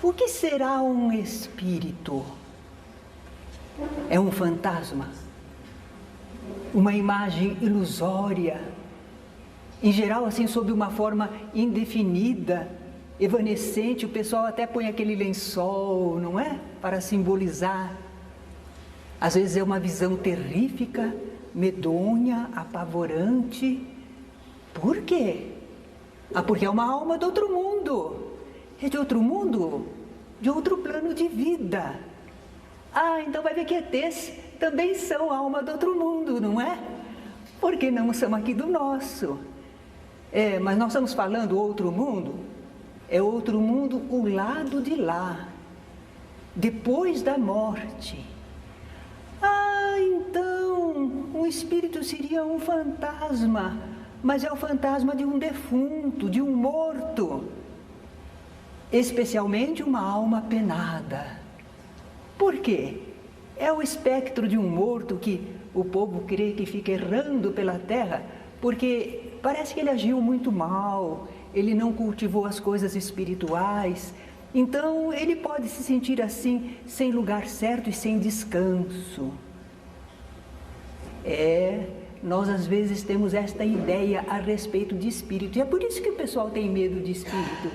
O que será um espírito? É um fantasma? Uma imagem ilusória? Em geral, assim, sob uma forma indefinida, evanescente, o pessoal até põe aquele lençol, não é? Para simbolizar. Às vezes é uma visão terrífica, medonha, apavorante. Por quê? Porque é uma alma do outro mundo. É de outro mundo? De outro plano de vida. Então vai ver que ETs também são alma do outro mundo, não é? Porque não são aqui do nosso. Mas nós estamos falando outro mundo? É outro mundo, o lado de lá. Depois da morte. Então, um espírito seria um fantasma, mas é o fantasma de um defunto, de um morto, especialmente uma alma penada. Por quê? É o espectro de um morto que o povo crê que fica errando pela terra, porque parece que ele agiu muito mal, ele não cultivou as coisas espirituais, então ele pode se sentir assim, sem lugar certo e sem descanso. Nós às vezes temos esta ideia a respeito de espírito, e é por isso que o pessoal tem medo de espírito.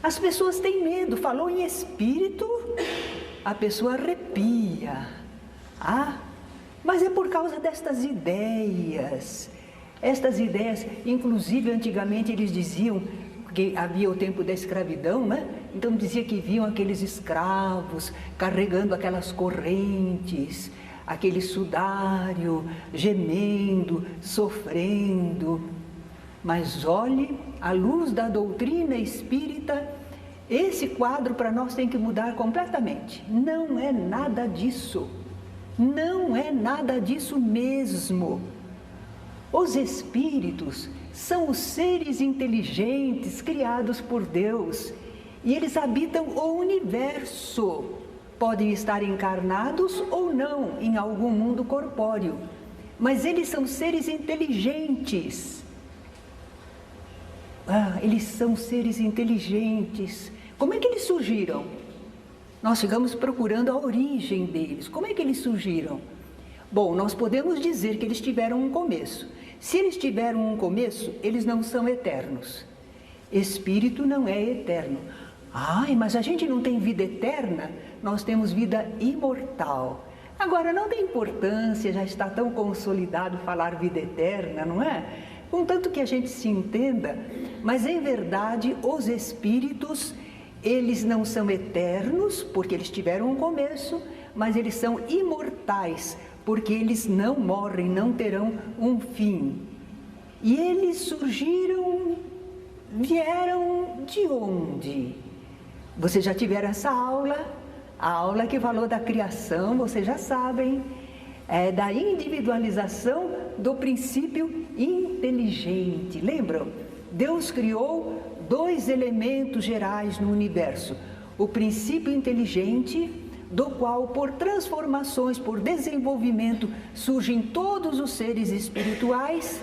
As pessoas têm medo, falou em espírito, a pessoa arrepia. Mas é por causa destas ideias. Estas ideias, inclusive antigamente eles diziam que havia o tempo da escravidão, né? Então dizia que viam aqueles escravos carregando aquelas correntes, aquele sudário, gemendo, sofrendo. Mas olhe, à luz da doutrina espírita, esse quadro para nós tem que mudar completamente. Não é nada disso. Não é nada disso mesmo. Os espíritos são os seres inteligentes criados por Deus e eles habitam o universo. Podem estar encarnados ou não em algum mundo corpóreo, mas eles são seres inteligentes. Eles são seres inteligentes. Como é que eles surgiram? Nós ficamos procurando a origem deles. Como é que eles surgiram? Bom, nós podemos dizer que eles tiveram um começo. Se eles tiveram um começo, eles não são eternos. Espírito não é eterno. Mas a gente não tem vida eterna? Nós temos vida imortal. Agora, não tem importância, já está tão consolidado falar vida eterna, não é? Contanto que a gente se entenda, mas em verdade os espíritos, eles não são eternos, porque eles tiveram um começo, mas eles são imortais, porque eles não morrem, não terão um fim. E eles surgiram, vieram de onde? Vocês já tiveram essa aula, a aula que falou da criação, vocês já sabem, da individualização do princípio inteligente. Lembram? Deus criou 2 elementos gerais no universo, o princípio inteligente, do qual por transformações, por desenvolvimento, surgem todos os seres espirituais,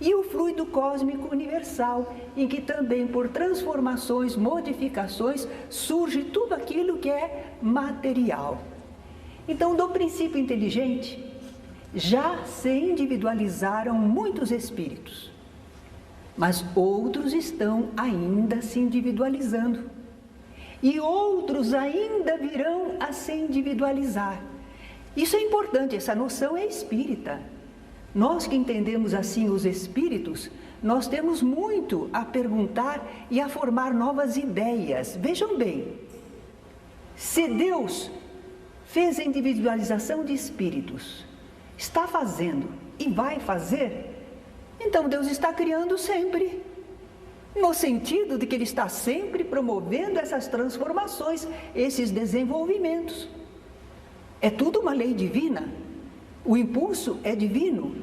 e o fluido cósmico universal, em que também por transformações, modificações, surge tudo aquilo que é material. Então, do princípio inteligente, já se individualizaram muitos espíritos, mas outros estão ainda se individualizando. E outros ainda virão a se individualizar. Isso é importante, essa noção é espírita. Nós que entendemos assim os espíritos, nós temos muito a perguntar e a formar novas ideias. Vejam bem, se Deus fez a individualização de espíritos, está fazendo e vai fazer, então Deus está criando sempre. No sentido de que Ele está sempre promovendo essas transformações, esses desenvolvimentos. É tudo uma lei divina. O impulso é divino.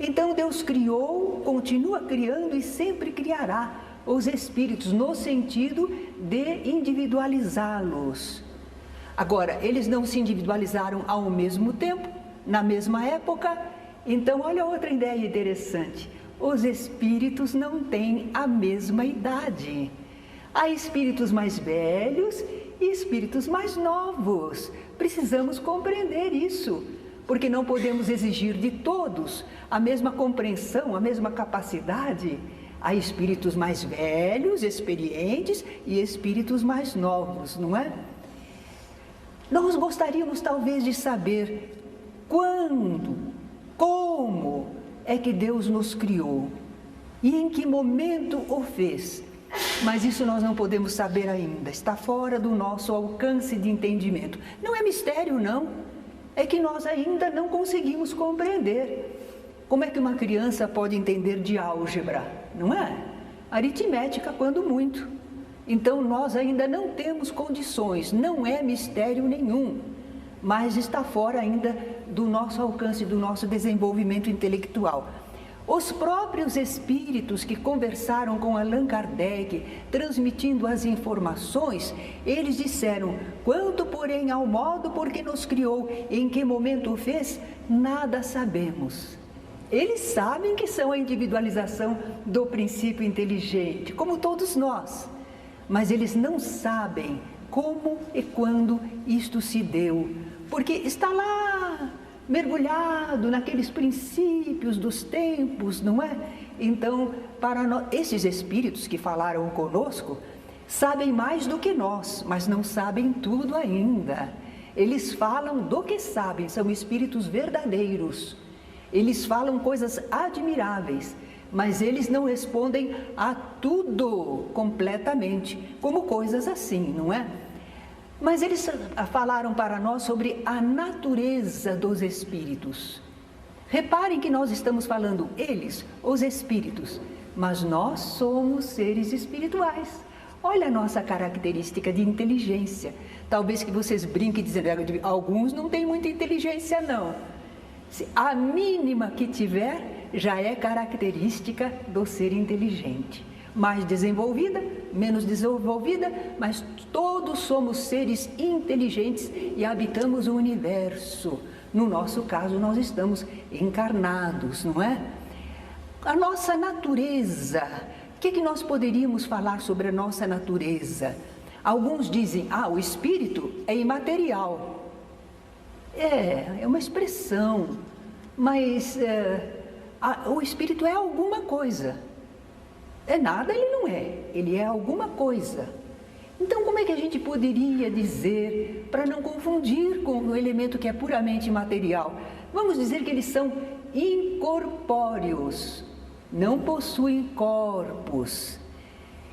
Então Deus criou, continua criando e sempre criará os espíritos, no sentido de individualizá-los. Agora, eles não se individualizaram ao mesmo tempo, na mesma época. Então, olha outra ideia interessante. Os espíritos não têm a mesma idade. Há espíritos mais velhos e espíritos mais novos. Precisamos compreender isso, porque não podemos exigir de todos a mesma compreensão, a mesma capacidade. Há espíritos mais velhos, experientes e espíritos mais novos, não é? Nós gostaríamos talvez de saber quando, como é que Deus nos criou e em que momento o fez. Mas isso nós não podemos saber ainda, está fora do nosso alcance de entendimento. Não é mistério, não. É que nós ainda não conseguimos compreender. Como é que uma criança pode entender de álgebra, não é? Aritmética, quando muito. Então, nós ainda não temos condições, não é mistério nenhum, mas está fora ainda do nosso alcance, do nosso desenvolvimento intelectual. Os próprios espíritos que conversaram com Allan Kardec, transmitindo as informações, eles disseram: quanto, porém, ao modo por que nos criou, em que momento o fez, nada sabemos. Eles sabem que são a individualização do princípio inteligente, como todos nós, mas eles não sabem como e quando isto se deu, porque está lá mergulhado naqueles princípios dos tempos, não é? Então, para nós, esses espíritos que falaram conosco sabem mais do que nós, mas não sabem tudo ainda. Eles falam do que sabem, são espíritos verdadeiros. Eles falam coisas admiráveis, mas eles não respondem a tudo completamente, como coisas assim, não é? Mas eles falaram para nós sobre a natureza dos espíritos. Reparem que nós estamos falando eles, os espíritos, mas nós somos seres espirituais. Olha a nossa característica de inteligência. Talvez que vocês brinquem dizendo, alguns não têm muita inteligência não. A mínima que tiver já é característica do ser inteligente. Mais desenvolvida, menos desenvolvida, mas todos somos seres inteligentes e habitamos o universo. No nosso caso, nós estamos encarnados, não é? A nossa natureza, o que nós poderíamos falar sobre a nossa natureza? Alguns dizem, o espírito é imaterial. É uma expressão, mas o espírito é alguma coisa. É nada, ele não é, ele é alguma coisa. Então, como é que a gente poderia dizer, para não confundir com o elemento que é puramente material? Vamos dizer que eles são incorpóreos, não possuem corpos.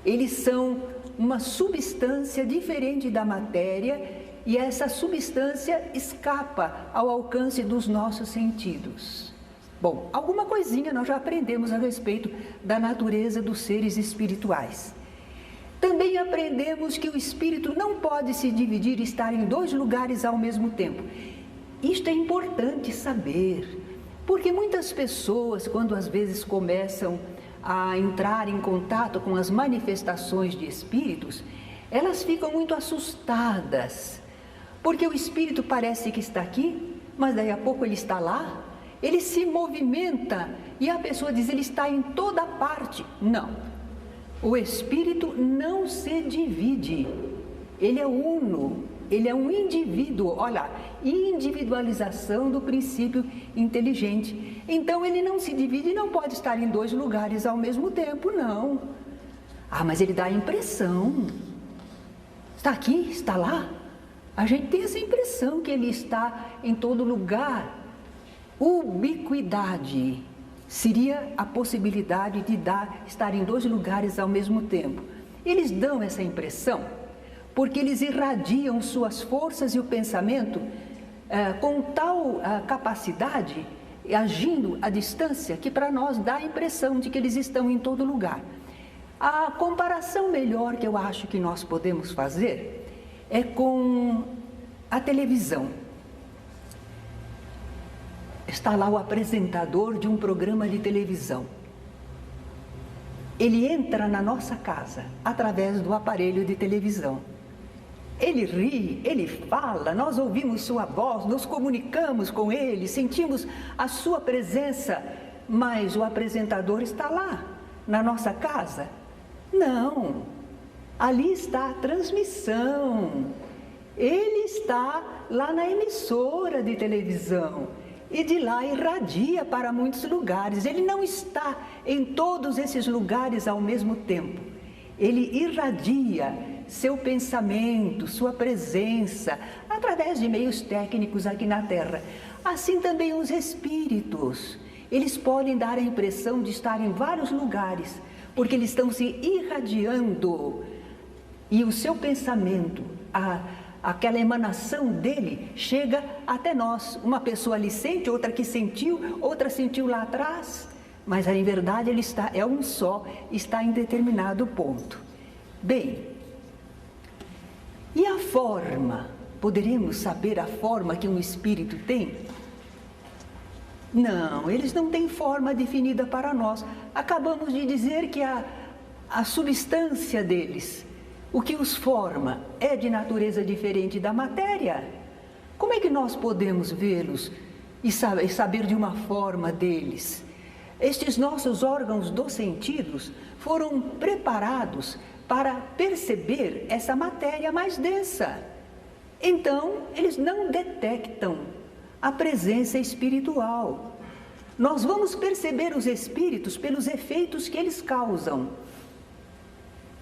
Eles são uma substância diferente da matéria e essa substância escapa ao alcance dos nossos sentidos. Bom, alguma coisinha nós já aprendemos a respeito da natureza dos seres espirituais. Também aprendemos que o espírito não pode se dividir e estar em dois lugares ao mesmo tempo. Isto é importante saber, porque muitas pessoas, quando às vezes começam a entrar em contato com as manifestações de espíritos, elas ficam muito assustadas, porque o espírito parece que está aqui, mas daí a pouco ele está lá. Ele se movimenta e a pessoa diz, ele está em toda parte. Não, o espírito não se divide, ele é uno, ele é um indivíduo, olha, individualização do princípio inteligente. Então ele não se divide e não pode estar em dois lugares ao mesmo tempo, não. Mas ele dá a impressão, está aqui, está lá. A gente tem essa impressão que ele está em todo lugar. Ubiquidade seria a possibilidade de estar em dois lugares ao mesmo tempo. Eles dão essa impressão porque eles irradiam suas forças e o pensamento com tal capacidade, agindo à distância, que para nós dá a impressão de que eles estão em todo lugar. A comparação melhor que eu acho que nós podemos fazer é com a televisão. Está lá o apresentador de um programa de televisão. Ele entra na nossa casa através do aparelho de televisão. Ele ri, ele fala, nós ouvimos sua voz, nos comunicamos com ele, sentimos a sua presença, mas o apresentador está lá, na nossa casa? Não, Ali está a transmissão. Ele está lá na emissora de televisão e de lá irradia para muitos lugares. Ele não está em todos esses lugares ao mesmo tempo. Ele irradia seu pensamento, sua presença, através de meios técnicos aqui na Terra. Assim também os espíritos. Eles podem dar a impressão de estar em vários lugares, porque eles estão se irradiando. E o seu pensamento, aquela emanação dele chega até nós. Uma pessoa ali sente, outra que sentiu, outra sentiu lá atrás, mas em verdade ele é um só, está em determinado ponto. Bem, e a forma? Poderemos saber a forma que um espírito tem? Não, eles não têm forma definida para nós. Acabamos de dizer que a substância deles, o que os forma, é de natureza diferente da matéria. Como é que nós podemos vê-los e saber de uma forma deles? Estes nossos órgãos dos sentidos foram preparados para perceber essa matéria mais densa. Então, eles não detectam a presença espiritual. Nós vamos perceber os espíritos pelos efeitos que eles causam.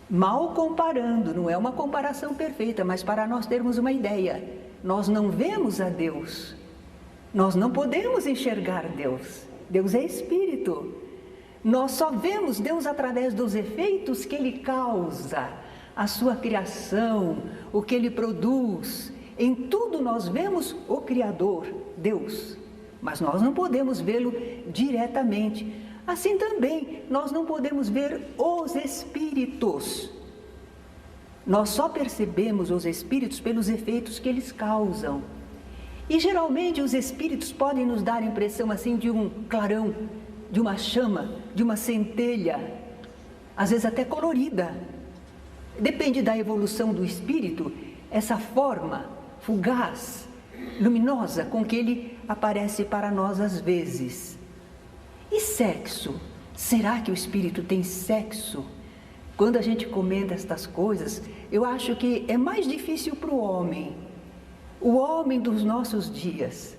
Mal comparando, não é uma comparação perfeita, mas para nós termos uma ideia, nós não vemos a Deus, nós não podemos enxergar Deus, Deus é Espírito, nós só vemos Deus através dos efeitos que Ele causa, a sua criação, o que Ele produz, em tudo nós vemos o Criador, Deus, mas nós não podemos vê-lo diretamente. Assim também, nós não podemos ver os espíritos. Nós só percebemos os espíritos pelos efeitos que eles causam. E geralmente os espíritos podem nos dar a impressão assim de um clarão, de uma chama, de uma centelha, às vezes até colorida. Depende da evolução do espírito, essa forma fugaz, luminosa com que ele aparece para nós às vezes. E sexo? Será que o espírito tem sexo? Quando a gente comenta estas coisas, eu acho que é mais difícil para o homem dos nossos dias,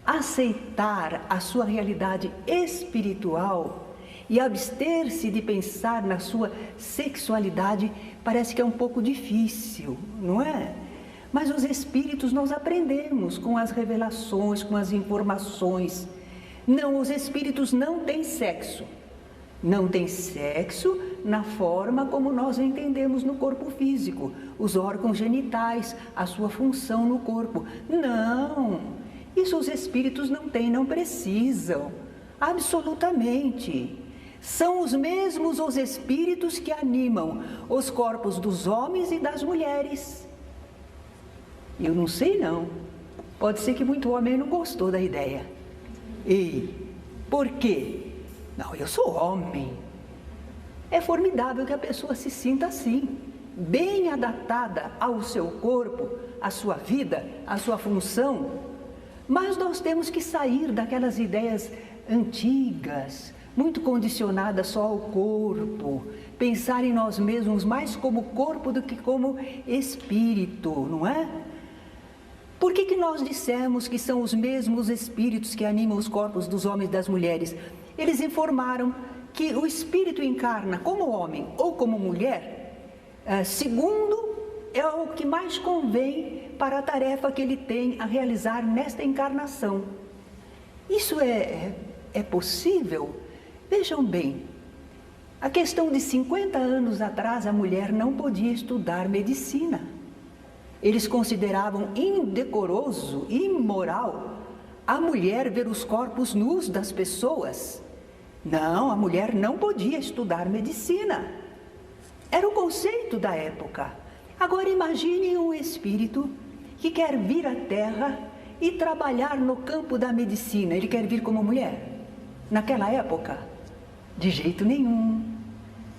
aceitar a sua realidade espiritual e abster-se de pensar na sua sexualidade, parece que é um pouco difícil, não é? Mas os espíritos nós aprendemos com as revelações, com as informações. Não, os espíritos não têm sexo. Não têm sexo na forma como nós entendemos no corpo físico, os órgãos genitais, a sua função no corpo. Não, isso os espíritos não têm, não precisam, absolutamente. São os mesmos os espíritos que animam os corpos dos homens e das mulheres. Eu não sei não, pode ser que muito homem não gostou da ideia. E por quê? Não, eu sou homem. É formidável que a pessoa se sinta assim, bem adaptada ao seu corpo, à sua vida, à sua função. Mas nós temos que sair daquelas ideias antigas, muito condicionadas só ao corpo, pensar em nós mesmos mais como corpo do que como espírito, não é? Por que nós dissemos que são os mesmos espíritos que animam os corpos dos homens e das mulheres? Eles informaram que o espírito encarna como homem ou como mulher, segundo é o que mais convém para a tarefa que ele tem a realizar nesta encarnação. Isso é possível? Vejam bem, a questão de 50 anos atrás a mulher não podia estudar medicina. Eles consideravam indecoroso, imoral, a mulher ver os corpos nus das pessoas. Não, a mulher não podia estudar medicina. Era o conceito da época. Agora imagine um espírito que quer vir à Terra e trabalhar no campo da medicina. Ele quer vir como mulher? Naquela época? De jeito nenhum.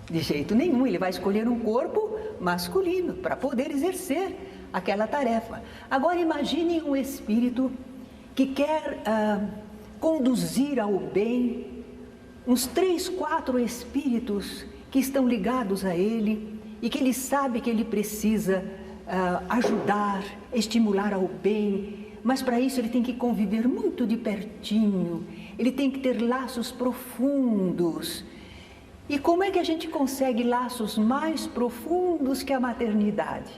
De jeito nenhum. Ele vai escolher um corpo masculino para poder exercer aquela tarefa. Agora imagine um espírito que quer conduzir ao bem, uns 3, 4 espíritos que estão ligados a ele e que ele sabe que ele precisa ajudar, estimular ao bem, mas para isso ele tem que conviver muito de pertinho, ele tem que ter laços profundos. E como é que a gente consegue laços mais profundos que a maternidade?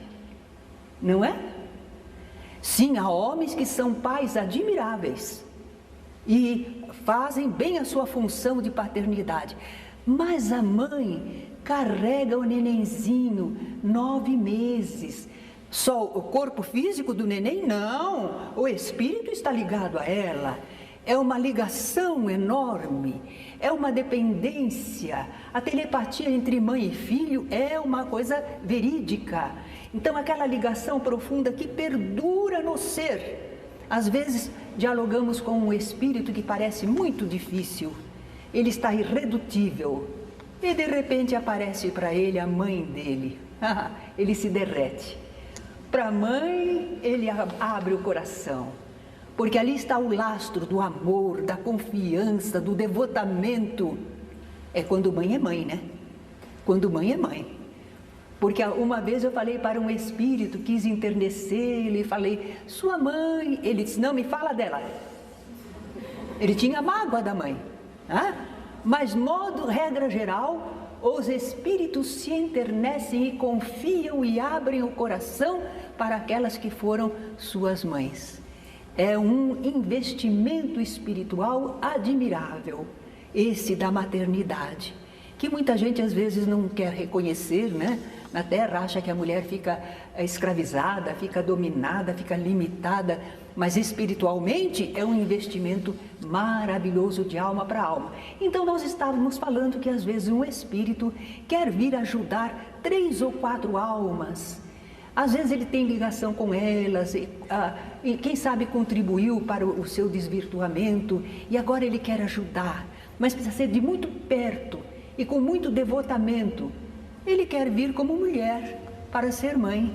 Não é? Sim, há homens que são pais admiráveis e fazem bem a sua função de paternidade, mas a mãe carrega o nenenzinho 9 meses. Só o corpo físico do neném? Não, o espírito está ligado a ela. É uma ligação enorme, é uma dependência. A telepatia entre mãe e filho é uma coisa verídica. Então, aquela ligação profunda que perdura no ser. Às vezes, dialogamos com um espírito que parece muito difícil. Ele está irredutível. E, de repente, aparece para ele a mãe dele. Ele se derrete. Para a mãe, ele abre o coração. Porque ali está o lastro do amor, da confiança, do devotamento. É quando mãe é mãe, né? Quando mãe é mãe. Porque uma vez eu falei para um espírito, quis enternecer-lhe, falei, sua mãe. Ele disse, não, me fala dela. Ele tinha mágoa da mãe. Mas, regra geral, os espíritos se enternecem e confiam e abrem o coração para aquelas que foram suas mães. É um investimento espiritual admirável, esse da maternidade, que muita gente às vezes não quer reconhecer, né? Na Terra acha que a mulher fica escravizada, fica dominada, fica limitada, mas espiritualmente é um investimento maravilhoso de alma para alma. Então nós estávamos falando que às vezes um espírito quer vir ajudar 3 ou 4 almas. Às vezes ele tem ligação com elas, e quem sabe contribuiu para o seu desvirtuamento, e agora ele quer ajudar, mas precisa ser de muito perto e com muito devotamento. Ele quer vir como mulher para ser mãe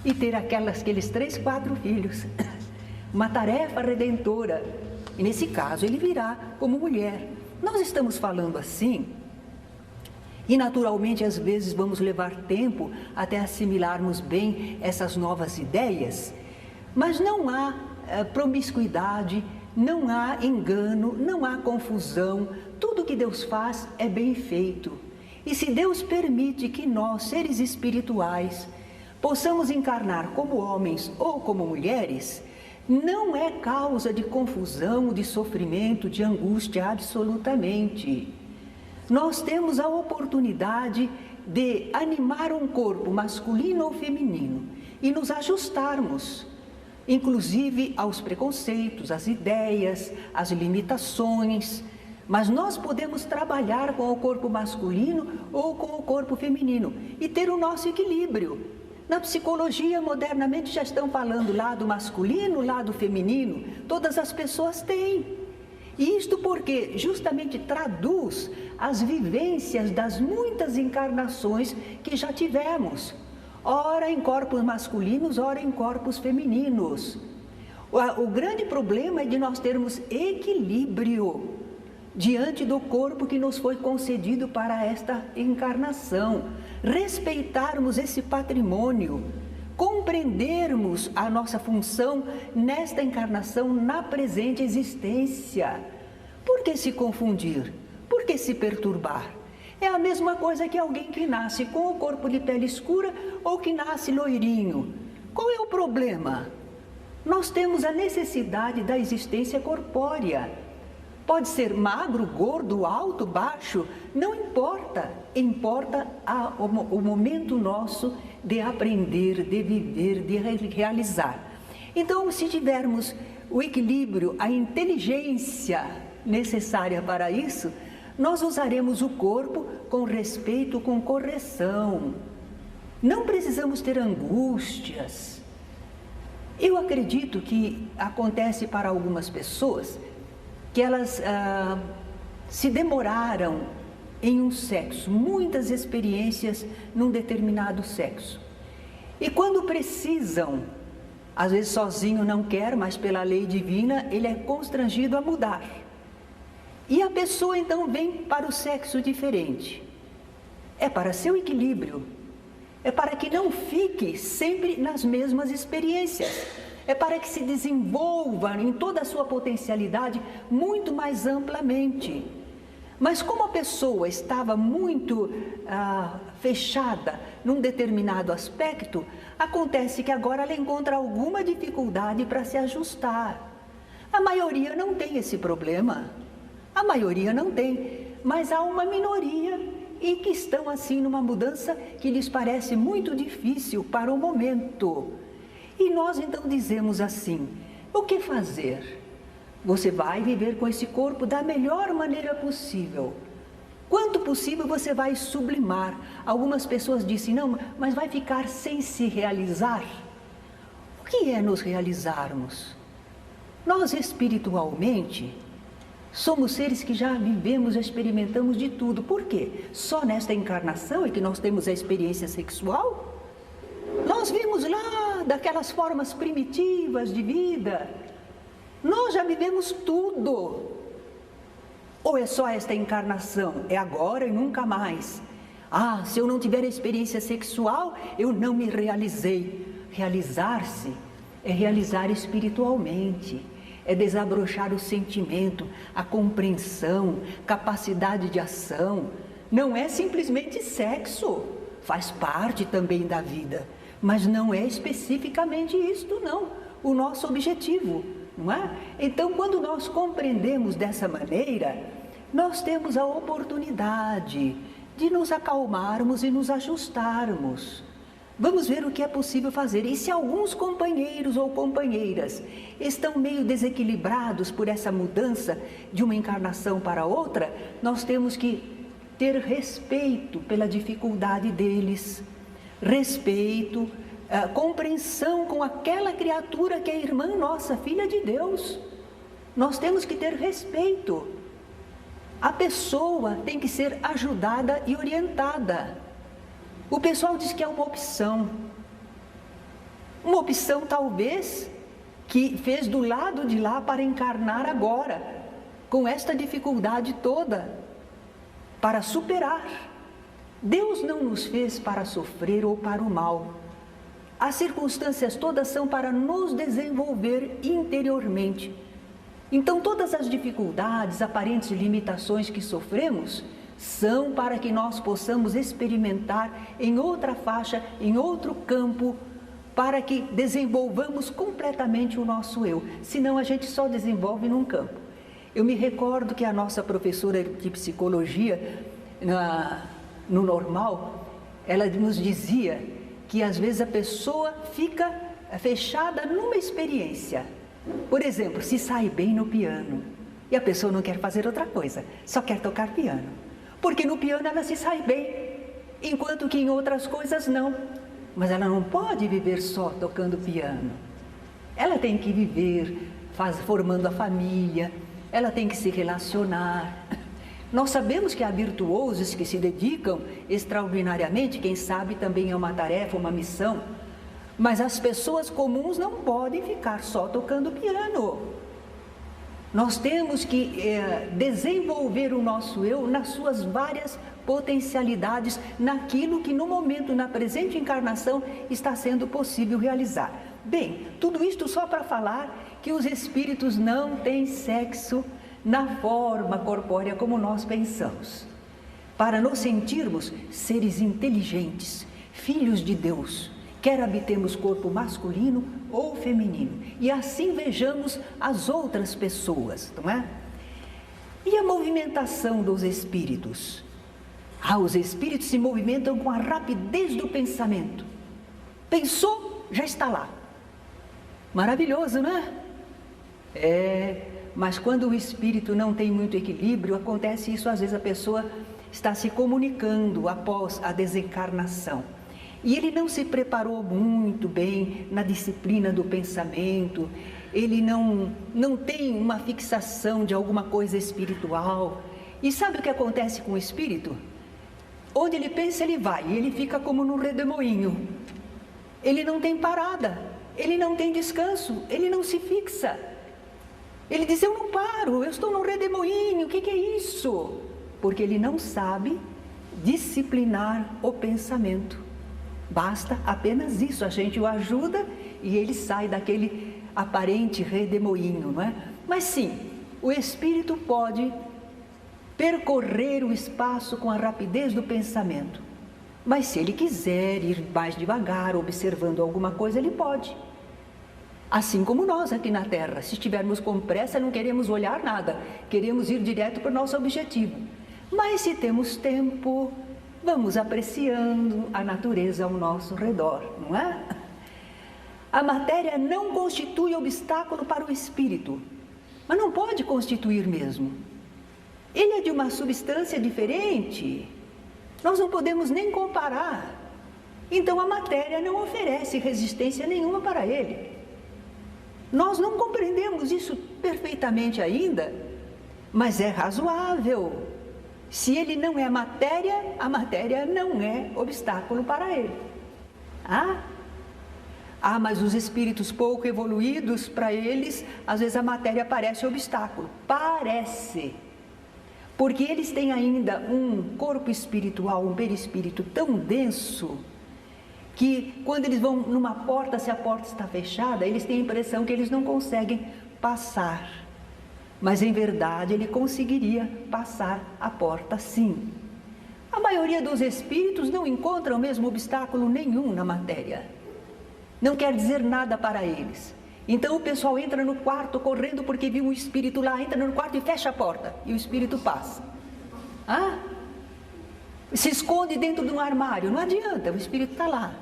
e ter aqueles 3, 4 filhos. Uma tarefa redentora. E nesse caso ele virá como mulher. Nós estamos falando assim, e naturalmente às vezes vamos levar tempo até assimilarmos bem essas novas ideias, mas não há promiscuidade, não há engano, não há confusão. Tudo que Deus faz é bem feito. E se Deus permite que nós, seres espirituais, possamos encarnar como homens ou como mulheres, não é causa de confusão, de sofrimento, de angústia, absolutamente. Nós temos a oportunidade de animar um corpo masculino ou feminino e nos ajustarmos, inclusive aos preconceitos, às ideias, às limitações. Mas nós podemos trabalhar com o corpo masculino ou com o corpo feminino e ter o nosso equilíbrio. Na psicologia, modernamente, já estão falando lado masculino, lado feminino. Todas as pessoas têm. E isto porque justamente traduz as vivências das muitas encarnações que já tivemos. Ora em corpos masculinos, ora em corpos femininos. O grande problema é de nós termos equilíbrio diante do corpo que nos foi concedido para esta encarnação, respeitarmos esse patrimônio, compreendermos a nossa função nesta encarnação, na presente existência. Por que se confundir? Por que se perturbar? É a mesma coisa que alguém que nasce com o corpo de pele escura ou que nasce loirinho. Qual é o problema? Nós temos a necessidade da existência corpórea. Pode ser magro, gordo, alto, baixo, não importa. Importa o momento nosso de aprender, de viver, de realizar. Então, se tivermos o equilíbrio, a inteligência necessária para isso, nós usaremos o corpo com respeito, com correção. Não precisamos ter angústias. Eu acredito que acontece para algumas pessoas que elas se demoraram em um sexo, muitas experiências num determinado sexo. E quando precisam, às vezes sozinho não quer, mas pela lei divina, ele é constrangido a mudar. E a pessoa então vem para o sexo diferente. É para seu equilíbrio. é para que não fique sempre nas mesmas experiências. É para que se desenvolva em toda a sua potencialidade muito mais amplamente. Mas como a pessoa estava muito fechada num determinado aspecto, acontece que agora ela encontra alguma dificuldade para se ajustar. A maioria não tem esse problema. A maioria não tem, mas há uma minoria e que estão assim numa mudança que lhes parece muito difícil para o momento. E nós então dizemos assim: o que fazer? Você vai viver com esse corpo da melhor maneira possível. Quanto possível você vai sublimar. Algumas pessoas dizem, não, mas vai ficar sem se realizar. O que é nos realizarmos? Nós espiritualmente somos seres que já vivemos, já experimentamos de tudo. Por quê? Só nesta encarnação é que nós temos a experiência sexual? Nós vimos lá daquelas formas primitivas de vida. Nós já vivemos tudo. Ou é só esta encarnação? É agora e nunca mais. Ah, se eu não tiver experiência sexual, eu não me realizei. Realizar-se é realizar espiritualmente. É desabrochar o sentimento, a compreensão, capacidade de ação. Não é simplesmente sexo. Faz parte também da vida. Mas não é especificamente isto, não. O nosso objetivo. Não é? Então, quando nós compreendemos dessa maneira, nós temos a oportunidade de nos acalmarmos e nos ajustarmos. Vamos ver o que é possível fazer. E se alguns companheiros ou companheiras estão meio desequilibrados por essa mudança de uma encarnação para outra, nós temos que ter respeito pela dificuldade deles, respeito, compreensão com aquela criatura que é irmã nossa, filha de Deus. Nós temos que ter respeito. A pessoa tem que ser ajudada e orientada. O pessoal diz que é uma opção talvez que fez do lado de lá para encarnar agora, com esta dificuldade toda, para superar. Deus não nos fez para sofrer ou para o mal. As circunstâncias todas são para nos desenvolver interiormente. Então, todas as dificuldades, aparentes limitações que sofremos, são para que nós possamos experimentar em outra faixa, em outro campo, para que desenvolvamos completamente o nosso eu. Senão, a gente só desenvolve num campo. Eu me recordo que a nossa professora de psicologia, no normal, ela nos dizia que às vezes a pessoa fica fechada numa experiência. Por exemplo, se sai bem no piano e a pessoa não quer fazer outra coisa, só quer tocar piano. Porque no piano ela se sai bem, enquanto que em outras coisas não. Mas ela não pode viver só tocando piano. Ela tem que viver formando a família, ela tem que se relacionar. Nós sabemos que há virtuosos que se dedicam extraordinariamente, quem sabe também é uma tarefa, uma missão, mas as pessoas comuns não podem ficar só tocando piano. Nós temos que desenvolver o nosso eu nas suas várias potencialidades, naquilo que no momento, na presente encarnação, está sendo possível realizar. Bem, tudo isto só para falar que os espíritos não têm sexo na forma corpórea como nós pensamos. Para nos sentirmos seres inteligentes, filhos de Deus, quer habitemos corpo masculino ou feminino, e assim vejamos as outras pessoas, não é? E a movimentação dos espíritos? Os espíritos se movimentam com a rapidez do pensamento. Pensou, já está lá. Maravilhoso, não é? Mas quando o espírito não tem muito equilíbrio, acontece isso, às vezes a pessoa está se comunicando após a desencarnação. E ele não se preparou muito bem na disciplina do pensamento, ele não tem uma fixação de alguma coisa espiritual. E sabe o que acontece com o espírito? Onde ele pensa, ele vai, e ele fica como num redemoinho. Ele não tem parada, ele não tem descanso, ele não se fixa. Ele diz, eu não paro, eu estou num redemoinho, o que é isso? Porque ele não sabe disciplinar o pensamento. Basta apenas isso, a gente o ajuda e ele sai daquele aparente redemoinho, não é? Mas sim, o espírito pode percorrer o espaço com a rapidez do pensamento. Mas se ele quiser ir mais devagar, observando alguma coisa, ele pode. Assim como nós aqui na Terra, se estivermos com pressa, não queremos olhar nada, queremos ir direto para o nosso objetivo. Mas se temos tempo, vamos apreciando a natureza ao nosso redor, não é? A matéria não constitui obstáculo para o espírito, mas não pode constituir mesmo. Ele é de uma substância diferente, nós não podemos nem comparar. Então a matéria não oferece resistência nenhuma para ele. Nós não compreendemos isso perfeitamente ainda, mas é razoável. Se ele não é matéria, a matéria não é obstáculo para ele. Mas os espíritos pouco evoluídos, para eles, às vezes a matéria parece obstáculo. Parece. Porque eles têm ainda um corpo espiritual, um perispírito tão denso, que quando eles vão numa porta, se a porta está fechada, eles têm a impressão que eles não conseguem passar. Mas em verdade ele conseguiria passar a porta sim. A maioria dos espíritos não encontram mesmo obstáculo nenhum na matéria. Não quer dizer nada para eles. Então o pessoal entra no quarto correndo porque viu um espírito lá, entra no quarto e fecha a porta. E o espírito passa. Se esconde dentro de um armário, não adianta, o espírito está lá.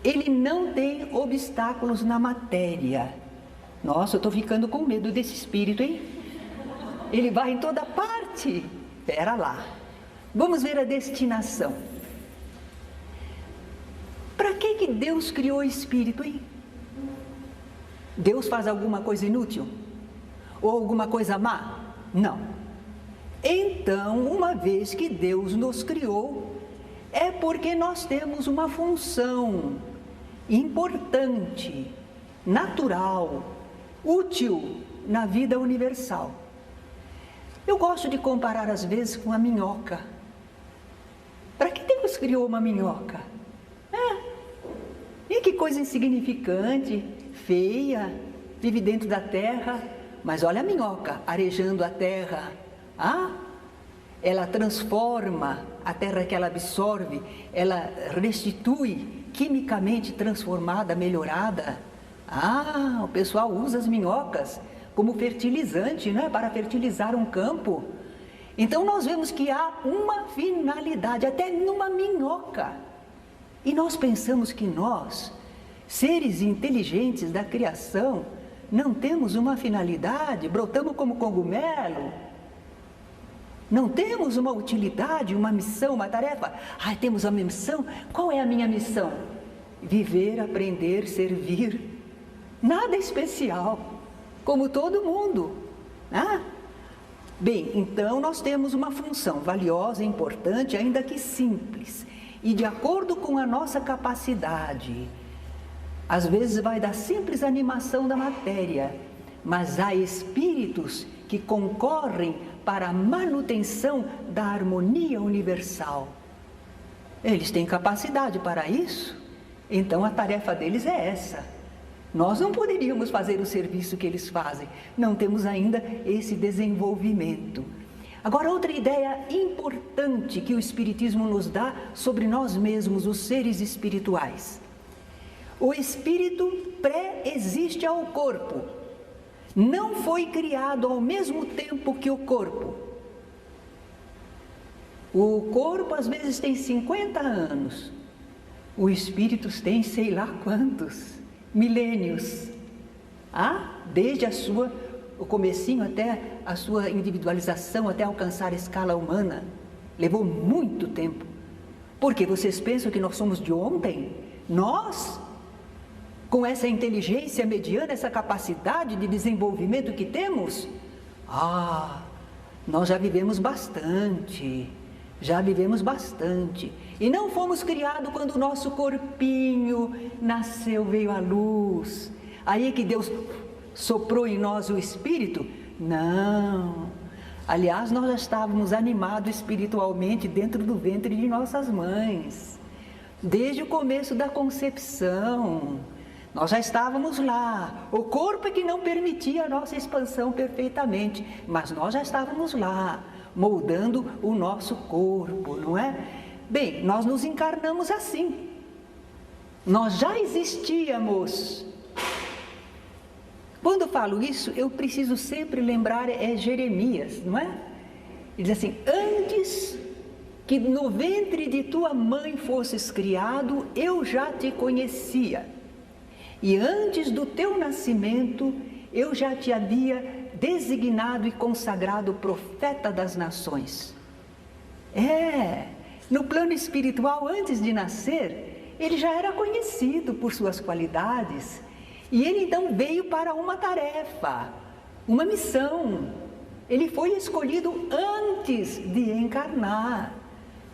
Ele não tem obstáculos na matéria. Nossa, eu estou ficando com medo desse espírito, hein? Ele vai em toda parte. Espera lá. Vamos ver a destinação. Para que Deus criou o espírito, hein? Deus faz alguma coisa inútil? Ou alguma coisa má? Não. Então, uma vez que Deus nos criou, é porque nós temos uma função importante, natural, útil na vida universal. Eu gosto de comparar às vezes com a minhoca. Para que Deus criou uma minhoca? E que coisa insignificante, feia, vive dentro da terra, mas olha a minhoca arejando a terra. Ela transforma a terra que ela absorve, ela restitui, quimicamente transformada, melhorada. O pessoal usa as minhocas como fertilizante, né, para fertilizar um campo. Então nós vemos que há uma finalidade, até numa minhoca. E nós pensamos que nós, seres inteligentes da criação, não temos uma finalidade, brotamos como cogumelo. Não temos uma utilidade, uma missão, uma tarefa. Temos uma missão. Qual é a minha missão? Viver, aprender, servir. Nada especial, como todo mundo. Bem, então nós temos uma função valiosa, importante, ainda que simples. E de acordo com a nossa capacidade, às vezes vai da simples animação da matéria, mas há espíritos que concorrem para a manutenção da harmonia universal. Eles têm capacidade para isso, então a tarefa deles é essa. Nós não poderíamos fazer o serviço que eles fazem, não temos ainda esse desenvolvimento. Agora, outra ideia importante que o Espiritismo nos dá sobre nós mesmos, os seres espirituais. O espírito pré-existe ao corpo. Não foi criado ao mesmo tempo que o corpo. O corpo às vezes tem 50 anos. O espírito tem sei lá quantos, milênios. Desde o comecinho até a sua individualização, até alcançar a escala humana. Levou muito tempo. Porque vocês pensam que nós somos de ontem? Nós, com essa inteligência mediana, essa capacidade de desenvolvimento que temos, nós já vivemos bastante, e não fomos criados quando o nosso corpinho nasceu, veio à luz, aí que Deus soprou em nós o espírito? Não, aliás, nós já estávamos animados espiritualmente dentro do ventre de nossas mães. Desde o começo da concepção, nós já estávamos lá. O corpo é que não permitia a nossa expansão perfeitamente, mas nós já estávamos lá, moldando o nosso corpo, não é? Bem, nós nos encarnamos assim. Nós já existíamos. Quando eu falo isso, eu preciso sempre lembrar, Jeremias, não é? Ele diz assim: antes que no ventre de tua mãe fosses criado, eu já te conhecia. E antes do teu nascimento, eu já te havia designado e consagrado profeta das nações. No plano espiritual, antes de nascer, ele já era conhecido por suas qualidades. E ele então veio para uma tarefa, uma missão. Ele foi escolhido antes de encarnar,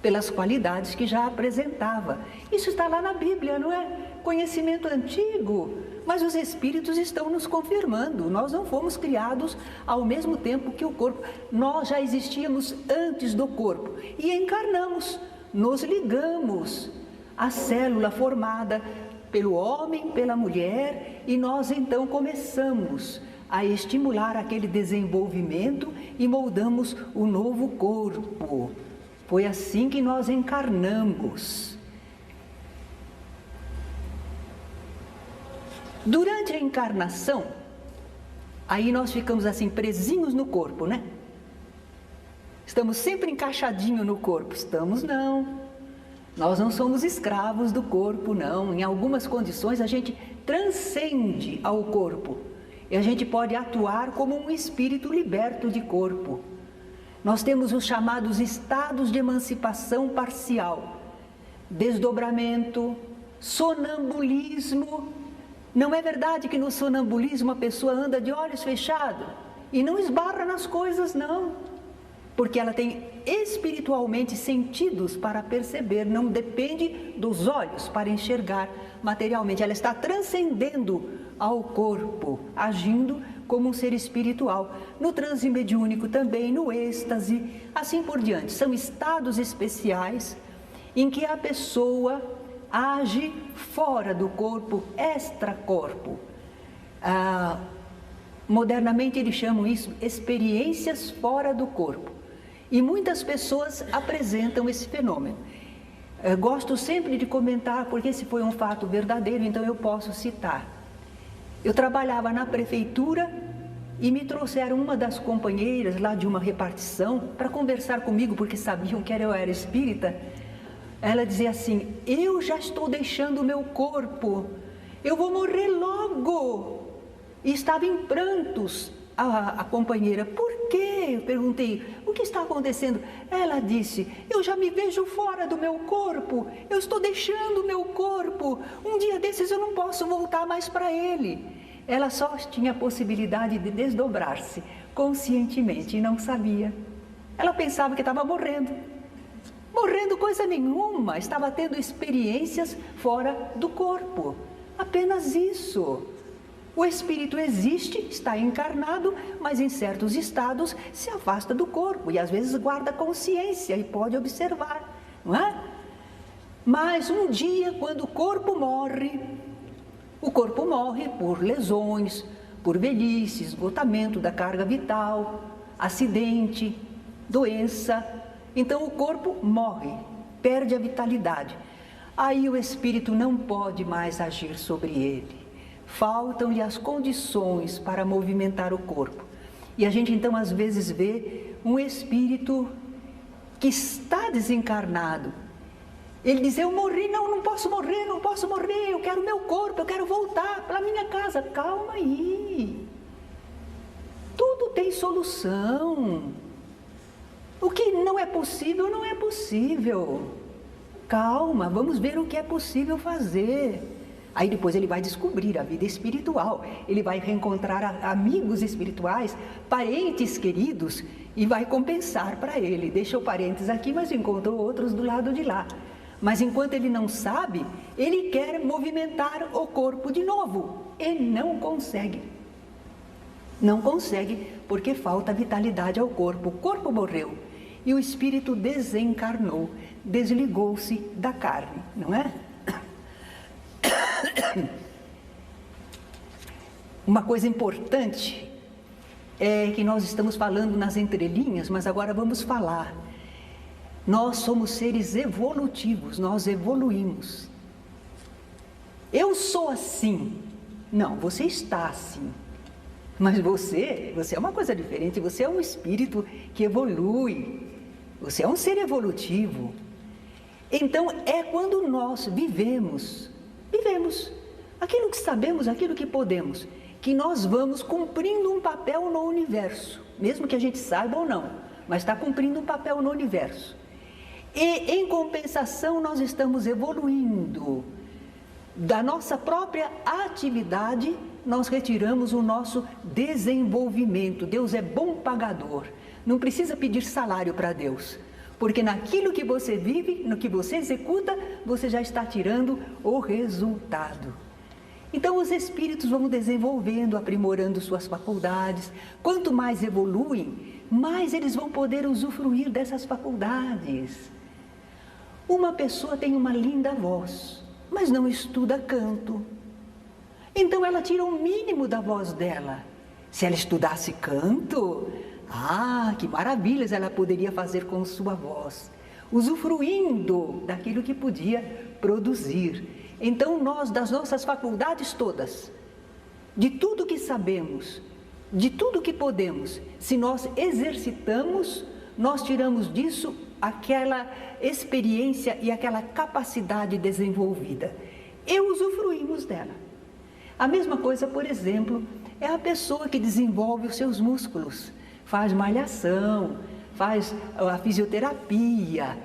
pelas qualidades que já apresentava. Isso está lá na Bíblia, não é? Conhecimento antigo, mas os Espíritos estão nos confirmando. Nós não fomos criados ao mesmo tempo que o corpo. Nós já existíamos antes do corpo e encarnamos, nos ligamos à célula formada pelo homem, pela mulher, e nós então começamos a estimular aquele desenvolvimento e moldamos o novo corpo. Foi assim que nós encarnamos. Durante a encarnação, aí nós ficamos assim presinhos no corpo, né? Estamos sempre encaixadinhos no corpo. Estamos não. Nós não somos escravos do corpo, não. Em algumas condições a gente transcende ao corpo e a gente pode atuar como um espírito liberto de corpo. Nós temos os chamados estados de emancipação parcial, desdobramento, sonambulismo. Não é verdade que no sonambulismo a pessoa anda de olhos fechados e não esbarra nas coisas, não. Porque ela tem espiritualmente sentidos para perceber, não depende dos olhos para enxergar materialmente. Ela está transcendendo ao corpo, agindo como um ser espiritual. No transe mediúnico também, no êxtase, assim por diante. São estados especiais em que a pessoa age fora do corpo, extracorpo. Modernamente eles chamam isso experiências fora do corpo. E muitas pessoas apresentam esse fenômeno. Gosto sempre de comentar, porque esse foi um fato verdadeiro, então eu posso citar. Eu trabalhava na prefeitura e me trouxeram uma das companheiras lá de uma repartição para conversar comigo, porque sabiam que eu era espírita. Ela dizia assim: eu já estou deixando o meu corpo, eu vou morrer logo. E estava em prantos a companheira. Por quê? Eu perguntei, o que está acontecendo? Ela disse: eu já me vejo fora do meu corpo, eu estou deixando o meu corpo, um dia desses eu não posso voltar mais para ele. Ela só tinha a possibilidade de desdobrar-se conscientemente e não sabia. Ela pensava que estava morrendo. Morrendo coisa nenhuma, estava tendo experiências fora do corpo. Apenas isso. O espírito existe, está encarnado, mas em certos estados se afasta do corpo e às vezes guarda consciência e pode observar, não é? Mas um dia, quando o corpo morre por lesões, por velhice, esgotamento da carga vital, acidente, doença. Então o corpo morre, perde a vitalidade. Aí o espírito não pode mais agir sobre ele. Faltam-lhe as condições para movimentar o corpo. E a gente então às vezes vê um espírito que está desencarnado. Ele diz: eu morri, não posso morrer, eu quero meu corpo, eu quero voltar para a minha casa. Calma aí. Tudo tem solução. O que não é possível, não é possível. Calma, vamos ver o que é possível fazer. Aí depois ele vai descobrir a vida espiritual, ele vai reencontrar amigos espirituais, parentes queridos e vai compensar para ele. Deixou parentes aqui, mas encontrou outros do lado de lá. Mas enquanto ele não sabe, ele quer movimentar o corpo de novo e não consegue. Não consegue porque falta vitalidade ao corpo. O corpo morreu e o espírito desencarnou. desligou-se da carne, não é? Uma coisa importante é que nós estamos falando nas entrelinhas, mas agora vamos falar. Nós somos seres evolutivos, nós evoluímos. Eu sou assim. Não, você está assim. Mas você é uma coisa diferente, você é um espírito que evolui. Você é um ser evolutivo. Então, é quando nós vivemos aquilo que sabemos, aquilo que podemos, que nós vamos cumprindo um papel no universo, mesmo que a gente saiba ou não, mas está cumprindo um papel no universo. E, em compensação, nós estamos evoluindo. Da nossa própria atividade, nós retiramos o nosso desenvolvimento. Deus é bom pagador. Não precisa pedir salário para Deus, porque naquilo que você vive, no que você executa, você já está tirando o resultado. Então, os espíritos vão desenvolvendo, aprimorando suas faculdades. Quanto mais evoluem, mais eles vão poder usufruir dessas faculdades. Uma pessoa tem uma linda voz, mas não estuda canto. Então ela tira o mínimo da voz dela. Se ela estudasse canto, que maravilhas ela poderia fazer com sua voz, usufruindo daquilo que podia produzir. Então nós, das nossas faculdades todas, de tudo que sabemos, de tudo que podemos, se nós exercitamos, nós tiramos disso aquela experiência e aquela capacidade desenvolvida e usufruímos dela. A mesma coisa, por exemplo, é a pessoa que desenvolve os seus músculos, faz malhação, faz a fisioterapia.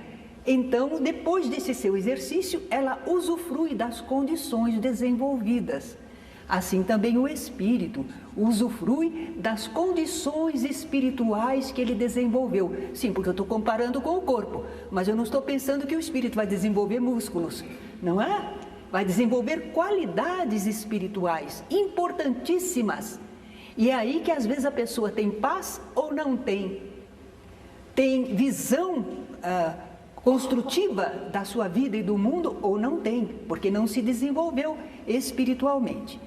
Então, depois desse seu exercício, ela usufrui das condições desenvolvidas. Assim também o espírito usufrui das condições espirituais que ele desenvolveu. Sim, porque eu estou comparando com o corpo, mas eu não estou pensando que o espírito vai desenvolver músculos, não é? Vai desenvolver qualidades espirituais importantíssimas. E é aí que às vezes a pessoa tem paz ou não tem. Tem visão construtiva da sua vida e do mundo ou não tem, porque não se desenvolveu espiritualmente.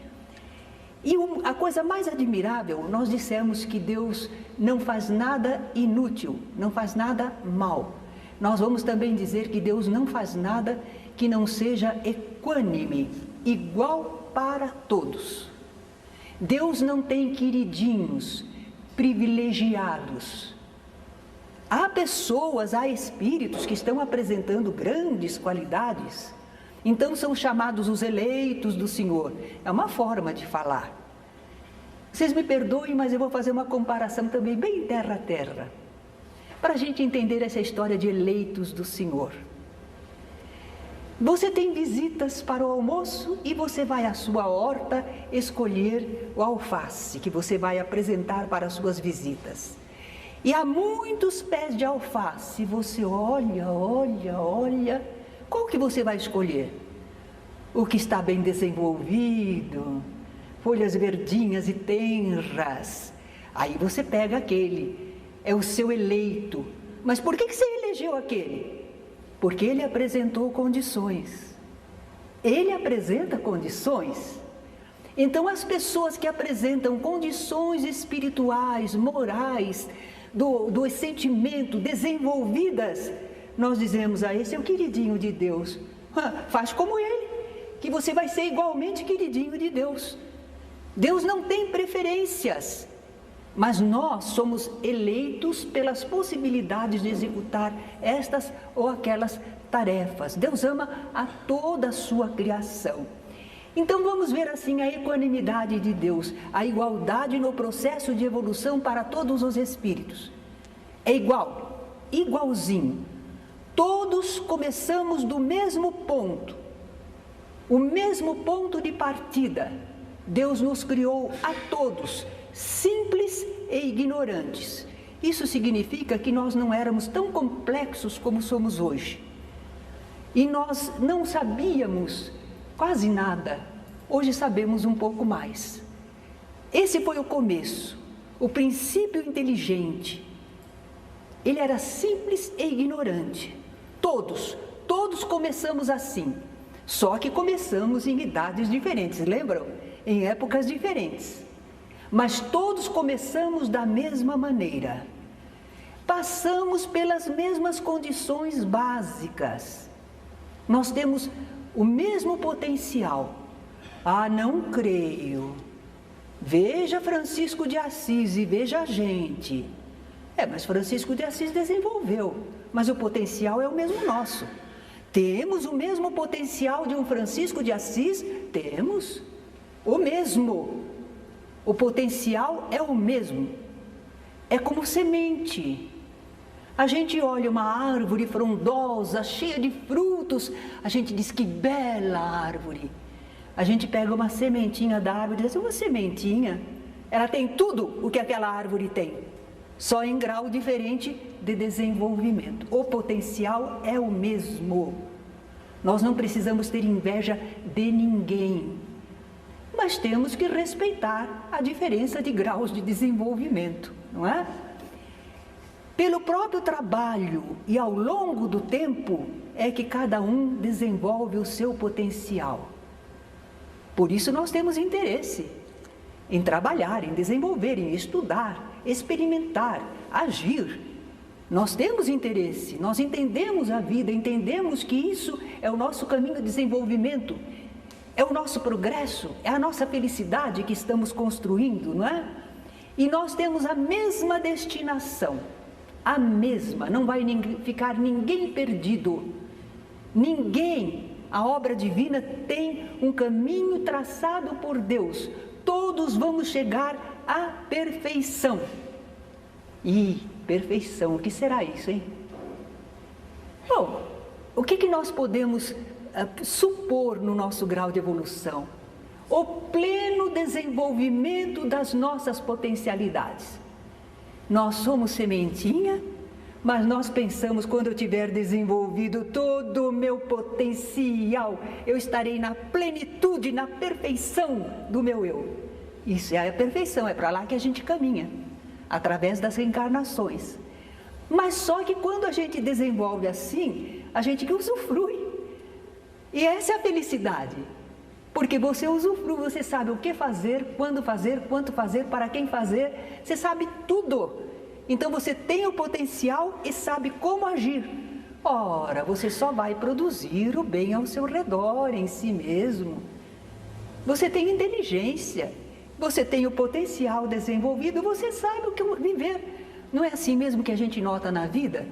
E a coisa mais admirável, nós dissemos que Deus não faz nada inútil, não faz nada mal. Nós vamos também dizer que Deus não faz nada que não seja equânime, igual para todos. Deus não tem queridinhos, privilegiados. Há pessoas, há espíritos que estão apresentando grandes qualidades, então são chamados os eleitos do Senhor. É uma forma de falar. Vocês me perdoem, mas eu vou fazer uma comparação também bem terra a terra, para a gente entender essa história de eleitos do Senhor. Você tem visitas para o almoço e você vai à sua horta escolher o alface que você vai apresentar para as suas visitas. E há muitos pés de alface, você olha, qual que você vai escolher? O que está bem desenvolvido, folhas verdinhas e tenras. Aí você pega aquele, é o seu eleito. Mas por que você elegeu aquele? Porque ele apresentou condições. Ele apresenta condições. Então as pessoas que apresentam condições espirituais, morais, do sentimento desenvolvidas, nós dizemos, esse é o queridinho de Deus. Faz como ele, que você vai ser igualmente queridinho de Deus. Deus não tem preferências, mas nós somos eleitos pelas possibilidades de executar estas ou aquelas tarefas. Deus ama a toda a sua criação. Então vamos ver assim a equanimidade de Deus, a igualdade no processo de evolução para todos os espíritos. É igual, igualzinho. Todos começamos do mesmo ponto, o mesmo ponto de partida. Deus nos criou a todos, simples e ignorantes. Isso significa que nós não éramos tão complexos como somos hoje. E nós não sabíamos quase nada. Hoje sabemos um pouco mais. Esse foi o começo, o princípio inteligente. Ele era simples e ignorante. todos começamos assim. Só que começamos em idades diferentes, lembram? Em épocas diferentes. Mas todos começamos da mesma maneira. Passamos pelas mesmas condições básicas. Nós temos o mesmo potencial. Ah, não creio. Veja Francisco de Assis e veja a gente. Mas Francisco de Assis desenvolveu, mas o potencial é o mesmo nosso. Temos o mesmo potencial de um Francisco de Assis? Temos. O mesmo. O potencial é o mesmo. É como semente. A gente olha uma árvore frondosa, cheia de frutos, a gente diz que bela árvore. A gente pega uma sementinha da árvore e diz, uma sementinha, ela tem tudo o que aquela árvore tem, só em grau diferente de desenvolvimento. O potencial é o mesmo. Nós não precisamos ter inveja de ninguém, mas temos que respeitar a diferença de graus de desenvolvimento, não é? Pelo próprio trabalho e ao longo do tempo é que cada um desenvolve o seu potencial. Por isso nós temos interesse em trabalhar, em desenvolver, em estudar, experimentar, agir. Nós temos interesse, nós entendemos a vida, entendemos que isso é o nosso caminho de desenvolvimento, é o nosso progresso, é a nossa felicidade que estamos construindo, não é? E nós temos a mesma destinação, a mesma, não vai ficar ninguém perdido, ninguém. A obra divina tem um caminho traçado por Deus. Todos vamos chegar à perfeição. E perfeição, o que será isso, hein? Bom, o que nós podemos supor no nosso grau de evolução? O pleno desenvolvimento das nossas potencialidades. Nós somos sementinha, mas nós pensamos, quando eu tiver desenvolvido todo o meu potencial, eu estarei na plenitude, na perfeição do meu eu. Isso é a perfeição, é para lá que a gente caminha, através das reencarnações. Mas só que quando a gente desenvolve assim, a gente usufrui. E essa é a felicidade. Porque você usufrui, você sabe o que fazer, quando fazer, quanto fazer, para quem fazer, você sabe tudo. Então você tem o potencial e sabe como agir. Ora, você só vai produzir o bem ao seu redor, em si mesmo. Você tem inteligência, você tem o potencial desenvolvido, você sabe o que viver. Não é assim mesmo que a gente nota na vida?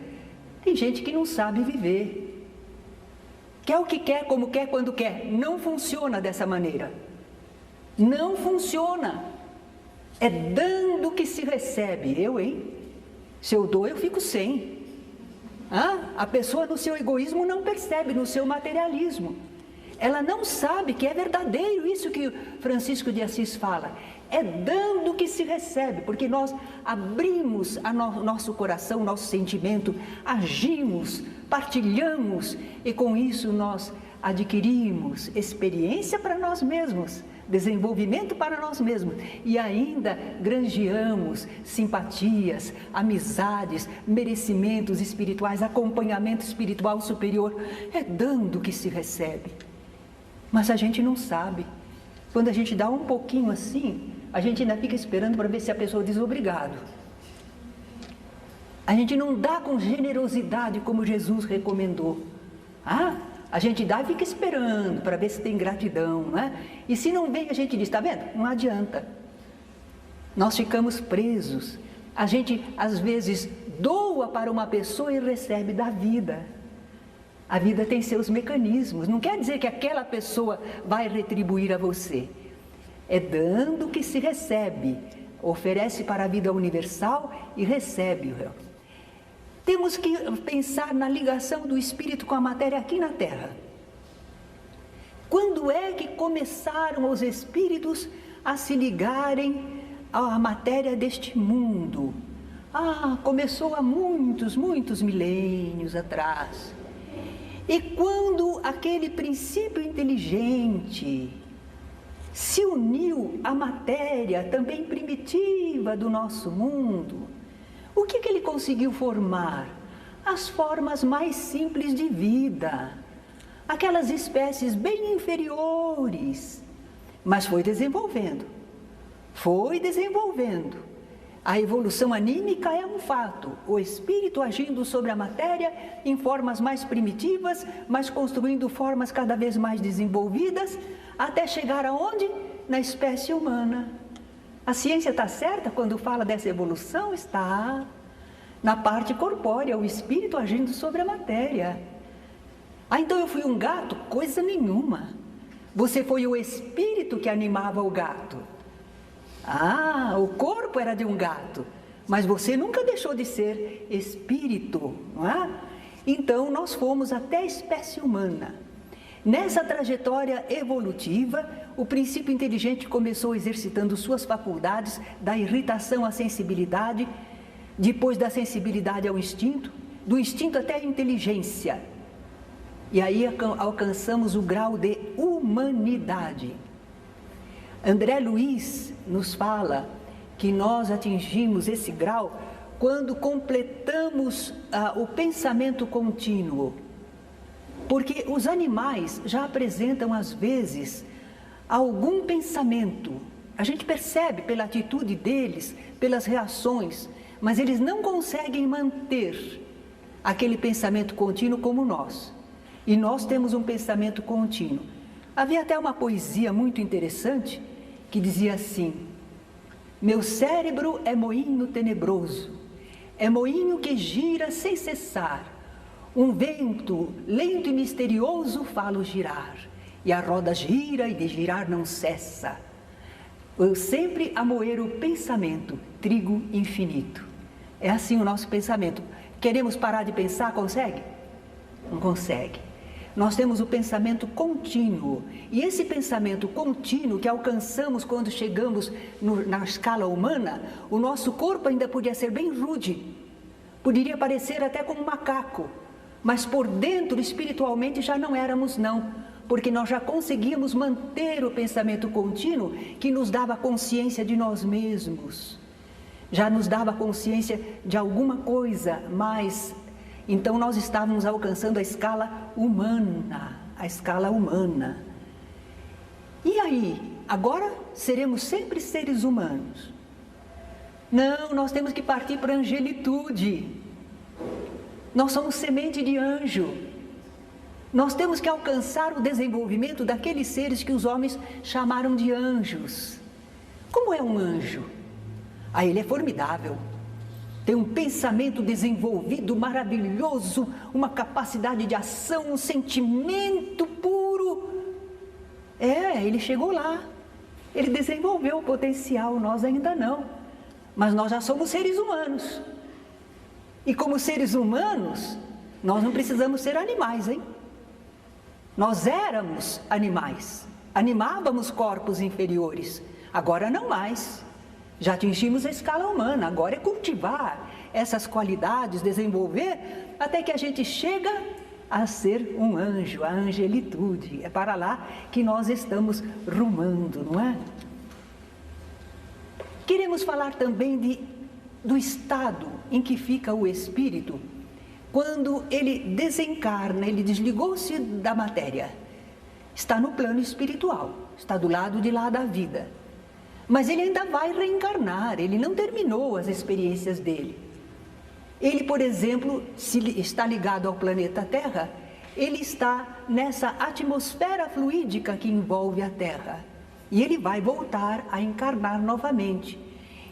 Tem gente que não sabe viver. Quer o que quer, como quer, quando quer. Não funciona dessa maneira. Não funciona. É dando que se recebe. Hein? Se eu dou, eu fico sem. A pessoa no seu egoísmo não percebe, no seu materialismo. Ela não sabe que é verdadeiro isso que Francisco de Assis fala. É dando que se recebe, porque nós abrimos nosso coração, nosso sentimento, agimos, partilhamos e com isso nós adquirimos experiência para nós mesmos, desenvolvimento para nós mesmos e ainda granjeamos simpatias, amizades, merecimentos espirituais, acompanhamento espiritual superior. É dando que se recebe. Mas a gente não sabe. Quando a gente dá um pouquinho assim, a gente ainda fica esperando para ver se a pessoa diz obrigado. A gente não dá com generosidade como Jesus recomendou. A gente dá e fica esperando para ver se tem gratidão, não é? E se não vem, a gente diz, está vendo? Não adianta. Nós ficamos presos. A gente, às vezes, doa para uma pessoa e recebe da vida. A vida tem seus mecanismos. Não quer dizer que aquela pessoa vai retribuir a você. É dando que se recebe. Oferece para a vida universal e recebe. Temos que pensar na ligação do espírito com a matéria aqui na Terra. Quando é que começaram os espíritos a se ligarem à matéria deste mundo? Começou há muitos milênios atrás. E quando aquele princípio inteligente se uniu à matéria também primitiva do nosso mundo, o que ele conseguiu formar? as formas mais simples de vida, aquelas espécies bem inferiores, mas foi desenvolvendo. A evolução anímica é um fato, o espírito agindo sobre a matéria em formas mais primitivas, mas construindo formas cada vez mais desenvolvidas, até chegar aonde? Na espécie humana. A ciência está certa quando fala dessa evolução? Está. Na parte corpórea, o espírito agindo sobre a matéria. Ah, então eu fui um gato? Coisa nenhuma. Você foi o espírito que animava o gato. Ah, o corpo era de um gato, mas você nunca deixou de ser espírito, não é? Então nós fomos até a espécie humana. Nessa trajetória evolutiva, o princípio inteligente começou exercitando suas faculdades da irritação à sensibilidade, depois da sensibilidade ao instinto, do instinto até a inteligência. E aí alcançamos o grau de humanidade. André Luiz nos fala que nós atingimos esse grau quando completamos o pensamento contínuo. Porque os animais já apresentam, às vezes, algum pensamento. A gente percebe pela atitude deles, pelas reações, mas eles não conseguem manter aquele pensamento contínuo como nós. E nós temos um pensamento contínuo. Havia até uma poesia muito interessante que dizia assim: meu cérebro é moinho tenebroso, é moinho que gira sem cessar, um vento lento e misterioso falo girar, e a roda gira e de girar não cessa. Eu sempre a moer o pensamento, trigo infinito. É assim o nosso pensamento. Queremos parar de pensar, consegue? Não consegue. Nós temos o pensamento contínuo, e esse pensamento contínuo que alcançamos quando chegamos na escala humana, o nosso corpo ainda podia ser bem rude, poderia parecer até como um macaco, mas por dentro, espiritualmente, já não éramos não, porque nós já conseguíamos manter o pensamento contínuo que nos dava consciência de nós mesmos, já nos dava consciência de alguma coisa mais. Então nós estávamos alcançando a escala humana, E aí, agora seremos sempre seres humanos? Não, nós temos que partir para a angelitude. Nós somos semente de anjo. Nós temos que alcançar o desenvolvimento daqueles seres que os homens chamaram de anjos. Como é um anjo? Ah, ele é formidável. Tem um pensamento desenvolvido, maravilhoso, uma capacidade de ação, um sentimento puro. Ele chegou lá, ele desenvolveu o potencial, nós ainda não. Mas nós já somos seres humanos. E como seres humanos, nós não precisamos ser animais, hein? Nós éramos animais, animávamos corpos inferiores, agora não mais. Já atingimos a escala humana, agora é cultivar essas qualidades, desenvolver, até que a gente chega a ser um anjo, a angelitude. É para lá que nós estamos rumando, não é? Queremos falar também do estado em que fica o espírito quando ele desencarna, ele desligou-se da matéria. Está no plano espiritual, está do lado de lá da vida. Mas ele ainda vai reencarnar, ele não terminou as experiências dele. Ele, por exemplo, se está ligado ao planeta Terra, ele está nessa atmosfera fluídica que envolve a Terra. E ele vai voltar a encarnar novamente.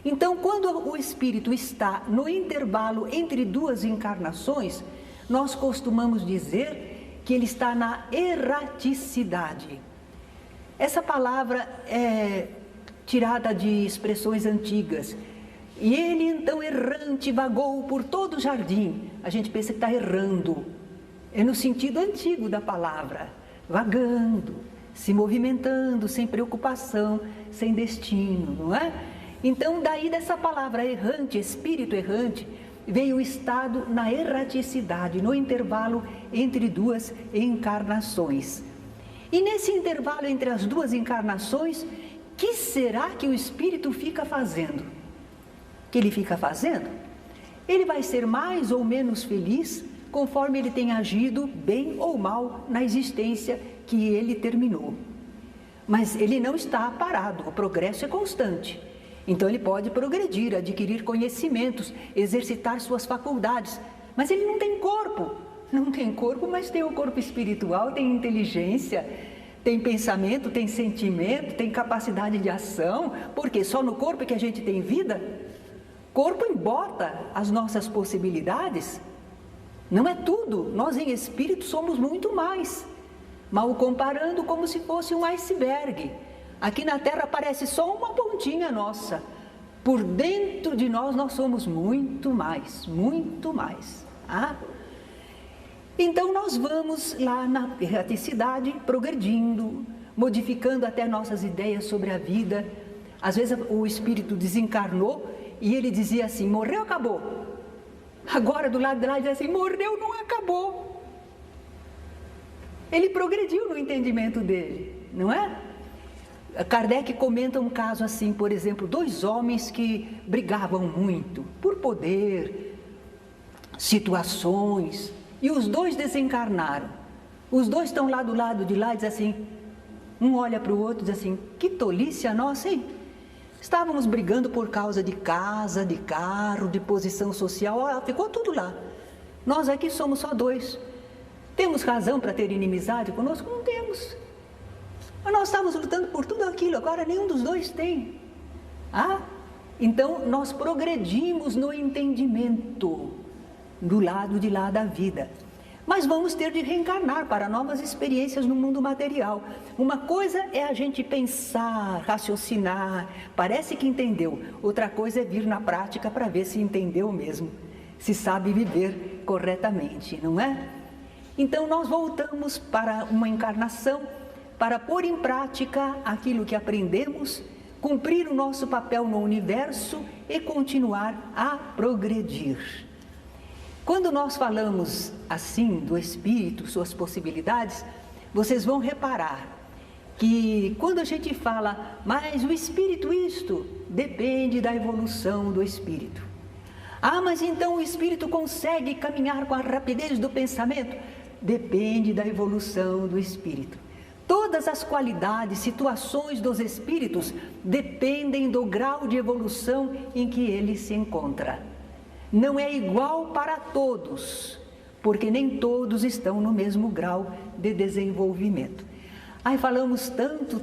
Então, quando o espírito está no intervalo entre duas encarnações, nós costumamos dizer que ele está na erraticidade. Essa palavra é tirada de expressões antigas. E ele, então, errante, vagou por todo o jardim. A gente pensa que está errando. É no sentido antigo da palavra. Vagando, se movimentando, sem preocupação, sem destino, não é? Então, daí dessa palavra errante, espírito errante, veio o estado na erraticidade, no intervalo entre duas encarnações. E nesse intervalo entre as duas encarnações, que será que o espírito fica fazendo? Que ele fica fazendo? Ele vai ser mais ou menos feliz conforme ele tem agido bem ou mal na existência que ele terminou. Mas ele não está parado, o progresso é constante. Então ele pode progredir, adquirir conhecimentos, exercitar suas faculdades, mas ele não tem corpo. Não tem corpo, mas tem o corpo espiritual, tem inteligência, tem pensamento, tem sentimento, tem capacidade de ação, porque só no corpo é que a gente tem vida. Corpo embota as nossas possibilidades. Não é tudo, nós em espírito somos muito mais. Mal comparando, como se fosse um iceberg. Aqui na Terra parece só uma pontinha nossa. Por dentro de nós, nós somos muito mais, muito mais. Ah? Então nós vamos lá na erraticidade progredindo, modificando até nossas ideias sobre a vida. Às vezes o espírito desencarnou e ele dizia assim, morreu, acabou. Agora do lado de lá ele diz assim, morreu, não acabou. Ele progrediu no entendimento dele, não é? Kardec comenta um caso assim, por exemplo, 2 homens que brigavam muito por poder, situações, e os 2 desencarnaram. Os 2 estão lá do lado de lá e dizem assim, um olha para o outro e diz assim, que tolice a nossa, hein? Estávamos brigando por causa de casa, de carro, de posição social, ó, ficou tudo lá. Nós aqui somos só 2. Temos razão para ter inimizade conosco? Não temos. Mas nós estávamos lutando por tudo aquilo, agora nenhum dos 2 tem. Ah? Então nós progredimos no entendimento do lado de lá da vida. Mas vamos ter de reencarnar para novas experiências no mundo material. Uma coisa é a gente pensar, raciocinar, parece que entendeu. Outra coisa é vir na prática para ver se entendeu mesmo, se sabe viver corretamente, não é? Então nós voltamos para uma encarnação para pôr em prática aquilo que aprendemos, cumprir o nosso papel no universo e continuar a progredir. Quando nós falamos assim do espírito, suas possibilidades, vocês vão reparar que quando a gente fala, mas o espírito isto, depende da evolução do espírito. Ah, mas então o espírito consegue caminhar com a rapidez do pensamento? Depende da evolução do espírito. Todas as qualidades, situações dos espíritos dependem do grau de evolução em que ele se encontra. Não é igual para todos, porque nem todos estão no mesmo grau de desenvolvimento. Aí falamos tanto,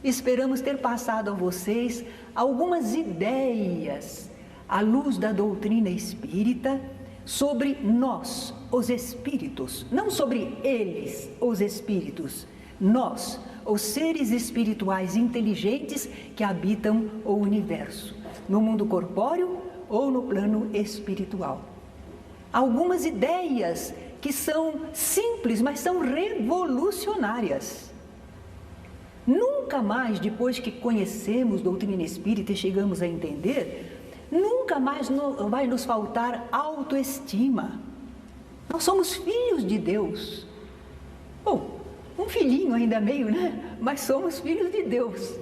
esperamos ter passado a vocês algumas ideias à luz da doutrina espírita sobre nós, os espíritos, não sobre eles, os espíritos, nós, os seres espirituais inteligentes que habitam o universo, no mundo corpóreo ou no plano espiritual. Algumas ideias que são simples, mas são revolucionárias. Nunca mais, depois que conhecemos doutrina espírita e chegamos a entender, nunca mais vai nos faltar autoestima. Nós somos filhos de Deus. Bom, um filhinho ainda meio, né? Mas somos filhos de Deus.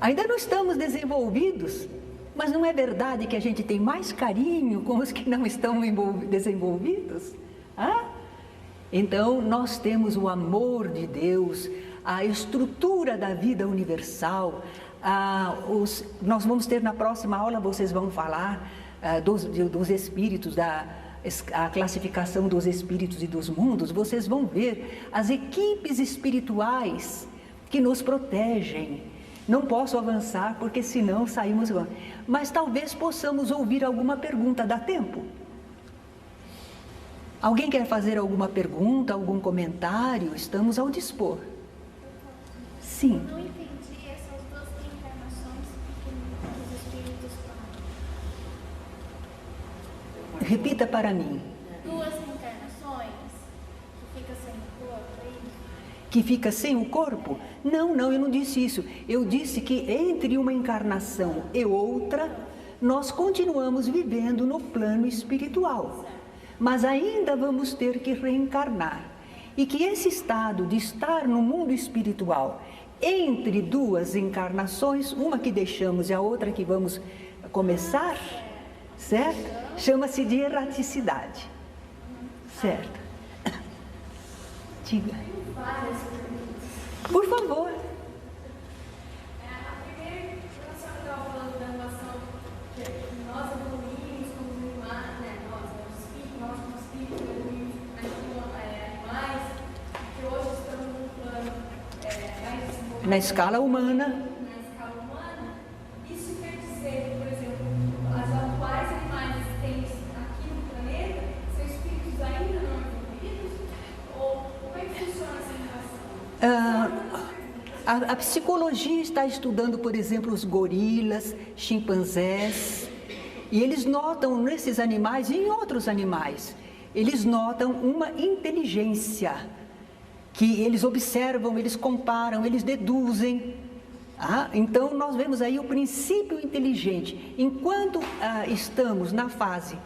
Ainda não estamos desenvolvidos, mas não é verdade que a gente tem mais carinho com os que não estão desenvolvidos? Ah? Então, nós temos o amor de Deus, a estrutura da vida universal. Nós vamos ter na próxima aula, vocês vão falar dos espíritos, a classificação dos espíritos e dos mundos. Vocês vão ver as equipes espirituais que nos protegem. Não posso avançar porque senão saímos... Mas talvez possamos ouvir alguma pergunta. Dá tempo? Alguém quer fazer alguma pergunta, algum comentário? Estamos ao dispor. Sim. Não entendi essas 2 reencarnações que os espíritos falam. Repita para mim. 2 reencarnações que fica sem o corpo, é isso? Que fica sem o corpo? Não, eu não disse isso. Eu disse que entre uma encarnação e outra, nós continuamos vivendo no plano espiritual. Mas ainda vamos ter que reencarnar. E que esse estado de estar no mundo espiritual, entre 2 encarnações, uma que deixamos e a outra que vamos começar, certo? Chama-se de erraticidade, certo? Diga. Por favor. A primeira, quando a senhora estava falando da animação, que nós evoluímos como animais, né? Nós como espíritos evoluímos animais, que hoje estamos num plano mais desenvolvido. Na escala humana. Na escala humana, isso quer dizer, por exemplo, os atuais animais existentes aqui no planeta são espíritos ainda não evoluídos? Ou como é que funciona essa relação? A psicologia está estudando, por exemplo, os gorilas, chimpanzés, e eles notam nesses animais e em outros animais, eles notam uma inteligência, que eles observam, eles comparam, eles deduzem. Então, nós vemos aí o princípio inteligente. Enquanto estamos na fase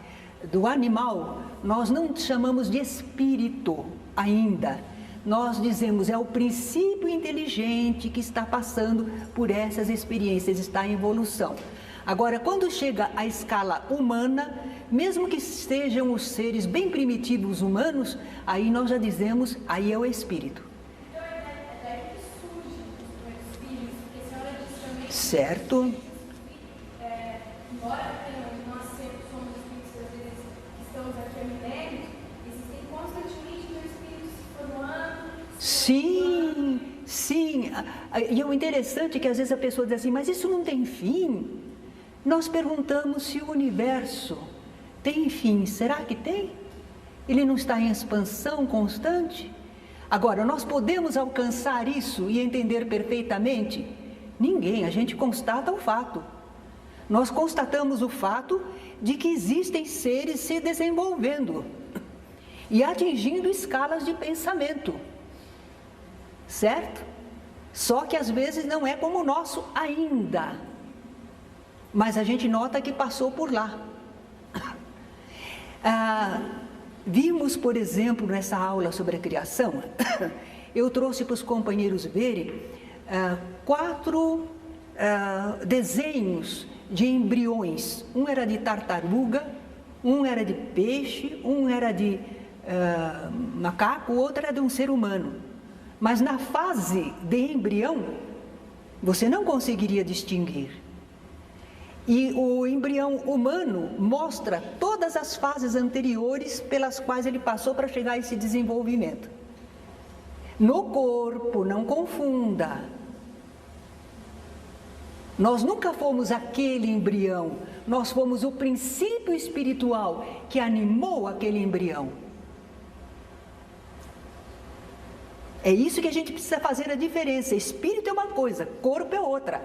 do animal, nós não chamamos de espírito ainda. Nós dizemos, é o princípio inteligente que está passando por essas experiências, está em evolução. Agora, quando chega à escala humana, mesmo que sejam os seres bem primitivos humanos, aí nós já dizemos, aí é o espírito. Então, é daí que surgem os primeiros espíritos, porque a senhora disse também Certo? embora nós sempre somos espíritos, às vezes, que estamos aqui há milênios, existem constantemente dois espíritos se formando. Sim, sim. E o interessante é que às vezes a pessoa diz assim, mas isso não tem fim? Nós perguntamos se o universo tem fim. Será que tem? Ele não está em expansão constante? Agora, nós podemos alcançar isso e entender perfeitamente? Ninguém, a gente constata o fato. Nós constatamos o fato de que existem seres se desenvolvendo e atingindo escalas de pensamento. Certo? Só que às vezes não é como o nosso ainda, mas a gente nota que passou por lá. Vimos, por exemplo, nessa aula sobre a criação, eu trouxe para os companheiros verem 4 desenhos de embriões. Um era de tartaruga, um era de peixe, um era de macaco, o outro era de um ser humano. Mas na fase de embrião, você não conseguiria distinguir. E o embrião humano mostra todas as fases anteriores pelas quais ele passou para chegar a esse desenvolvimento. No corpo, não confunda. Nós nunca fomos aquele embrião, nós fomos o princípio espiritual que animou aquele embrião. É isso que a gente precisa fazer a diferença. Espírito é uma coisa, corpo é outra.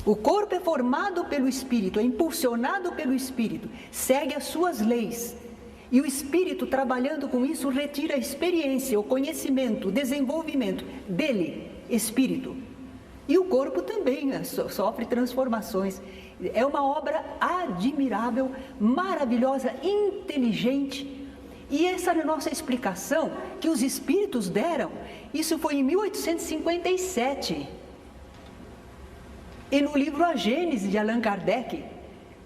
O corpo é formado pelo espírito, é impulsionado pelo espírito, segue as suas leis. E o espírito, trabalhando com isso, retira a experiência, o conhecimento, o desenvolvimento dele, espírito. E o corpo também sofre transformações. É uma obra admirável, maravilhosa, inteligente. E essa é a nossa explicação que os espíritos deram. Isso foi em 1857. E no livro A Gênese, de Allan Kardec.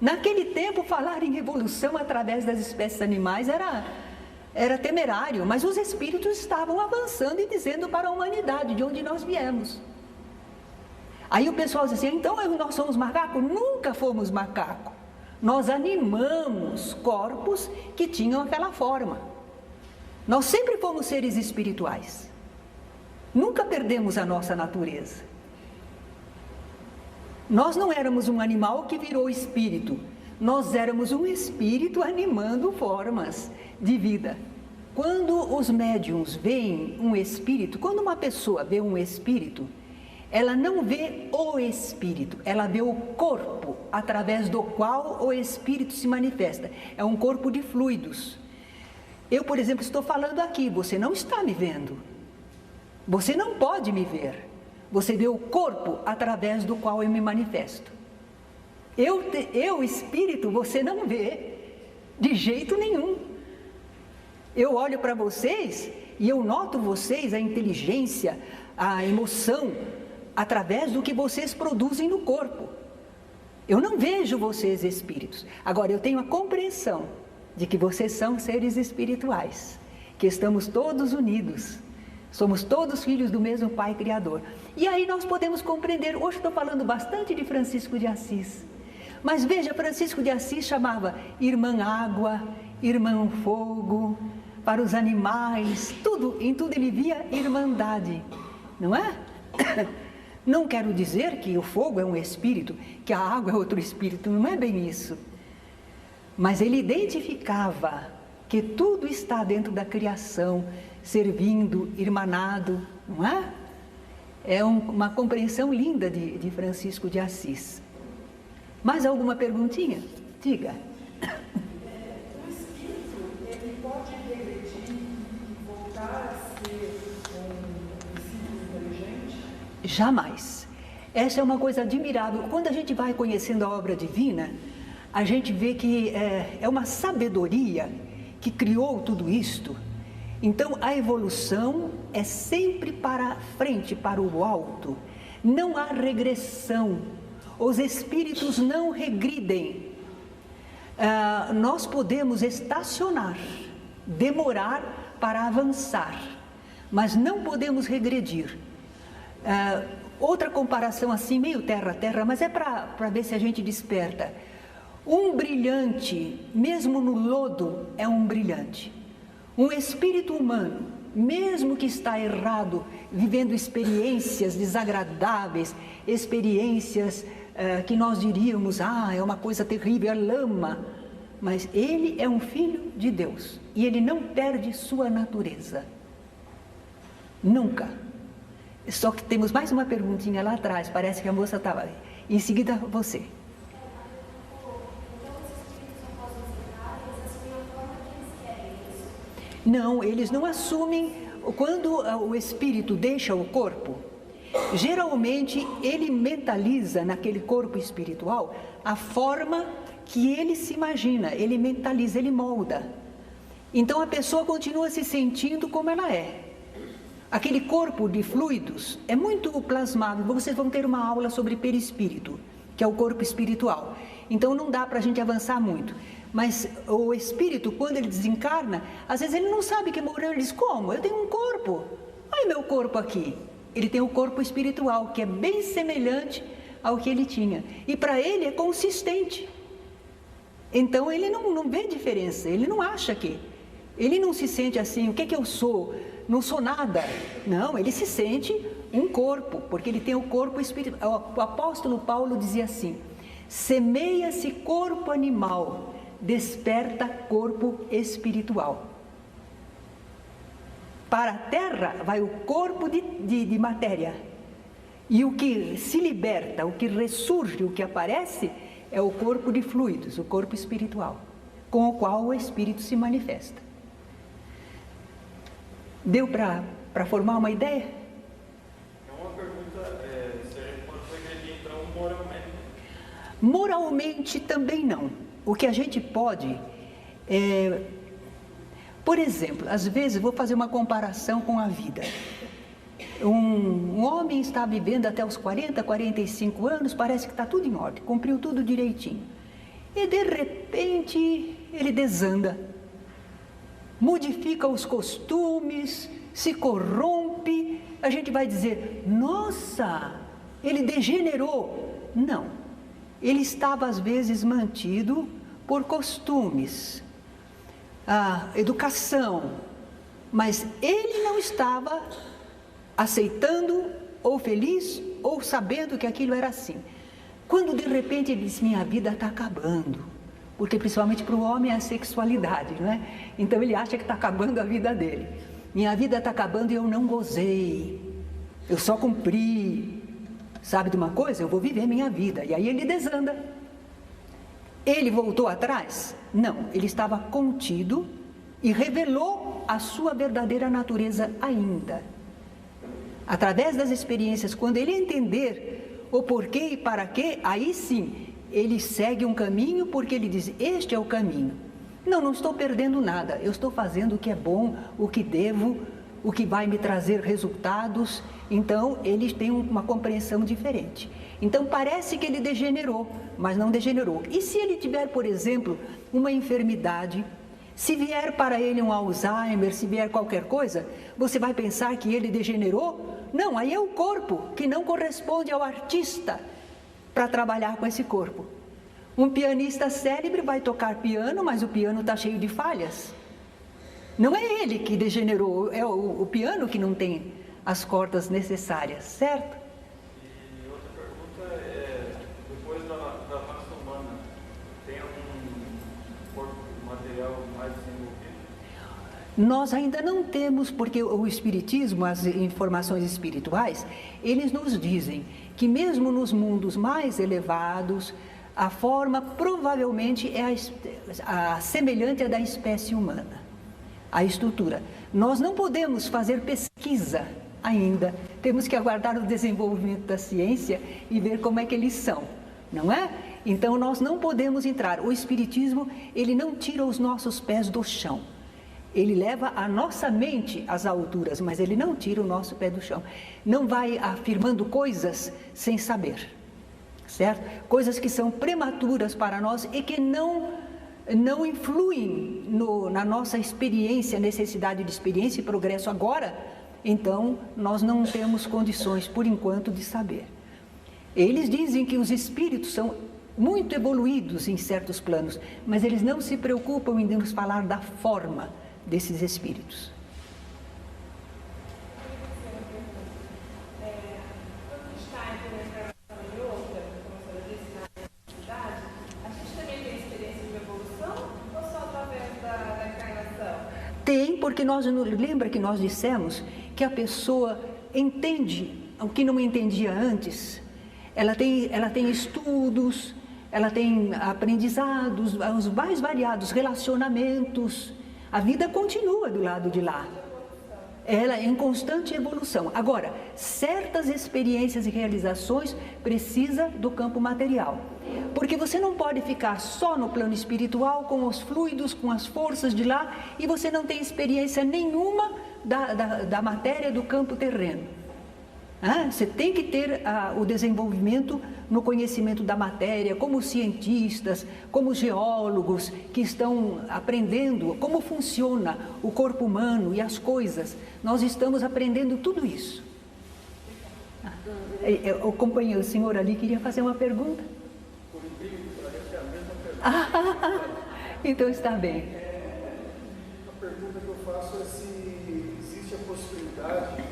Naquele tempo, falar em evolução através das espécies animais era temerário, mas os espíritos estavam avançando e dizendo para a humanidade de onde nós viemos. Aí o pessoal diz assim, então nós somos macaco? Nunca fomos macaco. Nós animamos corpos que tinham aquela forma. Nós sempre fomos seres espirituais. Nunca perdemos a nossa natureza. Nós não éramos um animal que virou espírito. Nós éramos um espírito animando formas de vida. Quando os médiuns veem um espírito, quando uma pessoa vê um espírito, ela não vê o espírito, ela vê o corpo através do qual o espírito se manifesta. É um corpo de fluidos. Eu, por exemplo, estou falando aqui, você não está me vendo. Você não pode me ver. Você vê o corpo através do qual eu me manifesto. Eu, espírito, você não vê de jeito nenhum. Eu olho para vocês e eu noto vocês, a inteligência, a emoção, através do que vocês produzem no corpo. Eu não vejo vocês espíritos. Agora, eu tenho a compreensão de que vocês são seres espirituais, que estamos todos unidos. Somos todos filhos do mesmo Pai Criador. E aí nós podemos compreender. Hoje estou falando bastante de Francisco de Assis. Mas veja, Francisco de Assis chamava irmã água, irmão fogo, para os animais, em tudo ele via irmandade, não é? Não quero dizer que o fogo é um espírito, que a água é outro espírito, não é bem isso. Mas ele identificava que tudo está dentro da criação, servindo, irmanado, não é? É uma compreensão linda de Francisco de Assis. Mais alguma perguntinha? Diga. O espírito, ele pode regredir e voltar a ser um espírito inteligente? Jamais. Essa é uma coisa admirável. Quando a gente vai conhecendo a obra divina, a gente vê que é uma sabedoria que criou tudo isto. Então, a evolução é sempre para frente, para o alto. Não há regressão. Os espíritos não regridem. Nós podemos estacionar, demorar para avançar, mas não podemos regredir. Outra comparação assim, meio terra a terra, mas é para ver se a gente desperta. Um brilhante, mesmo no lodo, é um brilhante. Um espírito humano, mesmo que está errado, vivendo experiências desagradáveis, experiências que nós diríamos, é uma coisa terrível, é lama, mas ele é um filho de Deus e ele não perde sua natureza. Nunca. Só que temos mais uma perguntinha lá atrás, parece que a moça estava ali. Em seguida, você. Não, eles não assumem. Quando o espírito deixa o corpo, geralmente ele mentaliza naquele corpo espiritual a forma que ele se imagina, ele mentaliza, ele molda. Então a pessoa continua se sentindo como ela é. Aquele corpo de fluidos é muito plasmável. Vocês vão ter uma aula sobre perispírito, que é o corpo espiritual. Então não dá para a gente avançar muito. Mas o espírito, quando ele desencarna, às vezes ele não sabe que morreu. Ele diz, como? Eu tenho um corpo. Olha meu corpo aqui. Ele tem o corpo espiritual, que é bem semelhante ao que ele tinha. E para ele é consistente. Então ele não vê diferença. Ele não acha que... Ele não se sente assim, o que eu sou? Não sou nada. Não, ele se sente um corpo, porque ele tem o corpo espiritual. O apóstolo Paulo dizia assim, semeia-se corpo animal, desperta corpo espiritual. Para a terra vai o corpo de matéria. E o que se liberta, o que ressurge, o que aparece, é o corpo de fluidos, o corpo espiritual, com o qual o espírito se manifesta. Deu para formar uma ideia? É uma pergunta, se a gente pode regredir então moralmente. Moralmente também não. O que a gente pode por exemplo, às vezes, vou fazer uma comparação com a vida. Um homem está vivendo até os 40, 45 anos, parece que está tudo em ordem, cumpriu tudo direitinho. E de repente ele desanda, modifica os costumes, se corrompe. A gente vai dizer, nossa, ele degenerou. Não, ele estava às vezes mantido por costumes, a educação, mas ele não estava aceitando ou feliz ou sabendo que aquilo era assim. Quando de repente ele diz, minha vida está acabando, porque principalmente para o homem é a sexualidade, não é? Então ele acha que está acabando a vida dele. Minha vida está acabando e eu não gozei, eu só cumpri. Sabe de uma coisa? Eu vou viver minha vida. E aí ele desanda. Ele voltou atrás? Não, ele estava contido e revelou a sua verdadeira natureza ainda. Através das experiências, quando ele entender o porquê e para quê, aí sim, ele segue um caminho porque ele diz, este é o caminho. Não estou perdendo nada, eu estou fazendo o que é bom, o que devo, o que vai me trazer resultados. Então, ele tem uma compreensão diferente. Então, parece que ele degenerou, mas não degenerou. E se ele tiver, por exemplo, uma enfermidade, se vier para ele um Alzheimer, se vier qualquer coisa, você vai pensar que ele degenerou? Não, aí é o corpo que não corresponde ao artista para trabalhar com esse corpo. Um pianista célebre vai tocar piano, mas o piano está cheio de falhas. Não é ele que degenerou, é o piano que não tem as cordas necessárias, certo? E outra pergunta é, depois da raça humana, tem algum corpo material mais desenvolvido? Nós ainda não temos, porque o Espiritismo, as informações espirituais, eles nos dizem que mesmo nos mundos mais elevados, a forma provavelmente é a semelhante à da espécie humana, a estrutura. Nós não podemos fazer pesquisa ainda, temos que aguardar o desenvolvimento da ciência e ver como é que eles são, não é? Então nós não podemos entrar. O Espiritismo, ele não tira os nossos pés do chão. Ele leva a nossa mente às alturas, mas ele não tira o nosso pé do chão. Não vai afirmando coisas sem saber. Certo? Coisas que são prematuras para nós e que não influem na nossa experiência, necessidade de experiência e progresso agora, então nós não temos condições, por enquanto, de saber. Eles dizem que os espíritos são muito evoluídos em certos planos, mas eles não se preocupam em nos falar da forma desses espíritos. Tem, porque lembra que nós dissemos que a pessoa entende o que não entendia antes. Ela tem estudos, ela tem aprendizados, os mais variados relacionamentos. A vida continua do lado de lá. Ela é em constante evolução. Agora, certas experiências e realizações precisa do campo material. Porque você não pode ficar só no plano espiritual, com os fluidos, com as forças de lá, e você não tem experiência nenhuma da matéria do campo terreno. Você tem que ter o desenvolvimento no conhecimento da matéria, como cientistas, como geólogos que estão aprendendo como funciona o corpo humano e as coisas. Nós estamos aprendendo tudo isso. O companheiro, o senhor ali, queria fazer uma pergunta? Por incrível que pareça, é a mesma pergunta. Então está bem. A pergunta que eu faço é se existe a possibilidade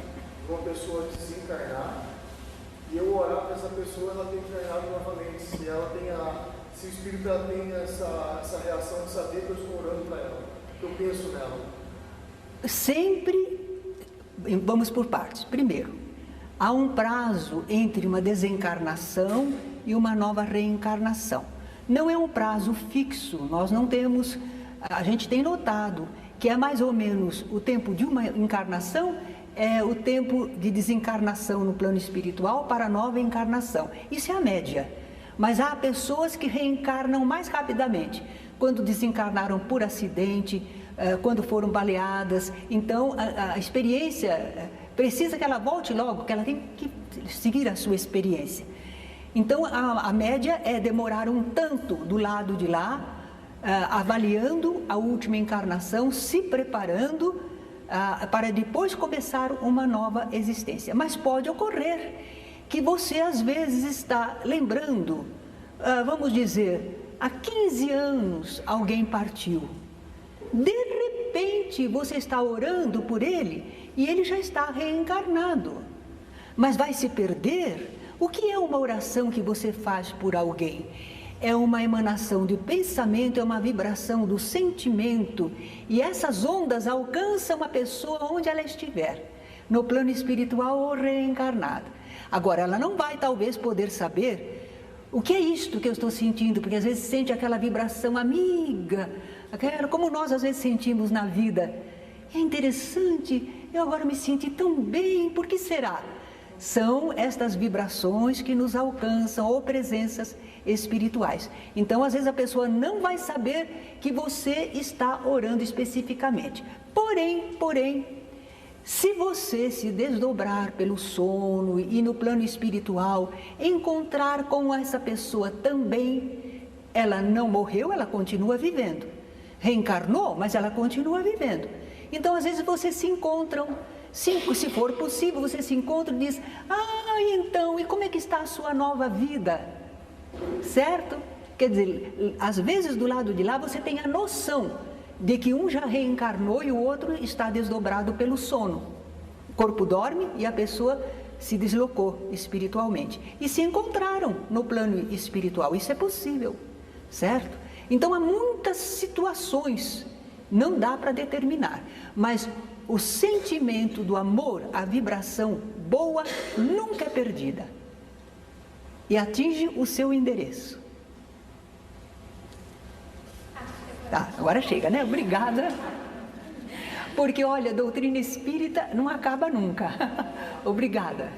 de uma pessoa desencarnar e eu orar para essa pessoa, ela ter encarnado novamente, se o espírito ela tem essa reação de saber que eu estou orando para ela, que eu penso nela. Sempre, vamos por partes. Primeiro, há um prazo entre uma desencarnação e uma nova reencarnação. Não é um prazo fixo, nós não temos, a gente tem notado que é mais ou menos o tempo de uma encarnação, é o tempo de desencarnação no plano espiritual para a nova encarnação. Isso é a média. Mas há pessoas que reencarnam mais rapidamente, quando desencarnaram por acidente, quando foram baleadas. Então, a experiência precisa que ela volte logo, que ela tem que seguir a sua experiência. Então, a média é demorar um tanto do lado de lá, avaliando a última encarnação, se preparando para depois começar uma nova existência. Mas pode ocorrer que você às vezes está lembrando, vamos dizer, há 15 anos alguém partiu. De repente você está orando por ele e ele já está reencarnado. Mas vai se perder? O que é uma oração que você faz por alguém? É uma emanação de pensamento, é uma vibração do sentimento, e essas ondas alcançam a pessoa onde ela estiver, no plano espiritual ou reencarnada. Agora, ela não vai talvez poder saber o que é isto que eu estou sentindo, porque às vezes sente aquela vibração amiga, como nós às vezes sentimos na vida. É interessante, eu agora me senti tão bem, por que será? São estas vibrações que nos alcançam, ou presenças espirituais. Então, às vezes a pessoa não vai saber que você está orando especificamente. Porém, Se você se desdobrar pelo sono e no plano espiritual, encontrar com essa pessoa também, ela não morreu, ela continua vivendo. Reencarnou, mas ela continua vivendo. Então, às vezes, vocês se encontram, se for possível, você se encontra e diz: ah, então, e como é que está a sua nova vida? Certo? Quer dizer, às vezes do lado de lá você tem a noção de que um já reencarnou e o outro está desdobrado pelo sono. O corpo dorme e a pessoa se deslocou espiritualmente. E se encontraram no plano espiritual. Isso é possível, certo? Então há muitas situações, não dá para determinar, mas o sentimento do amor, a vibração boa, nunca é perdida. E atinge o seu endereço. Tá, agora chega, né? Obrigada. Porque, olha, a doutrina espírita não acaba nunca. Obrigada.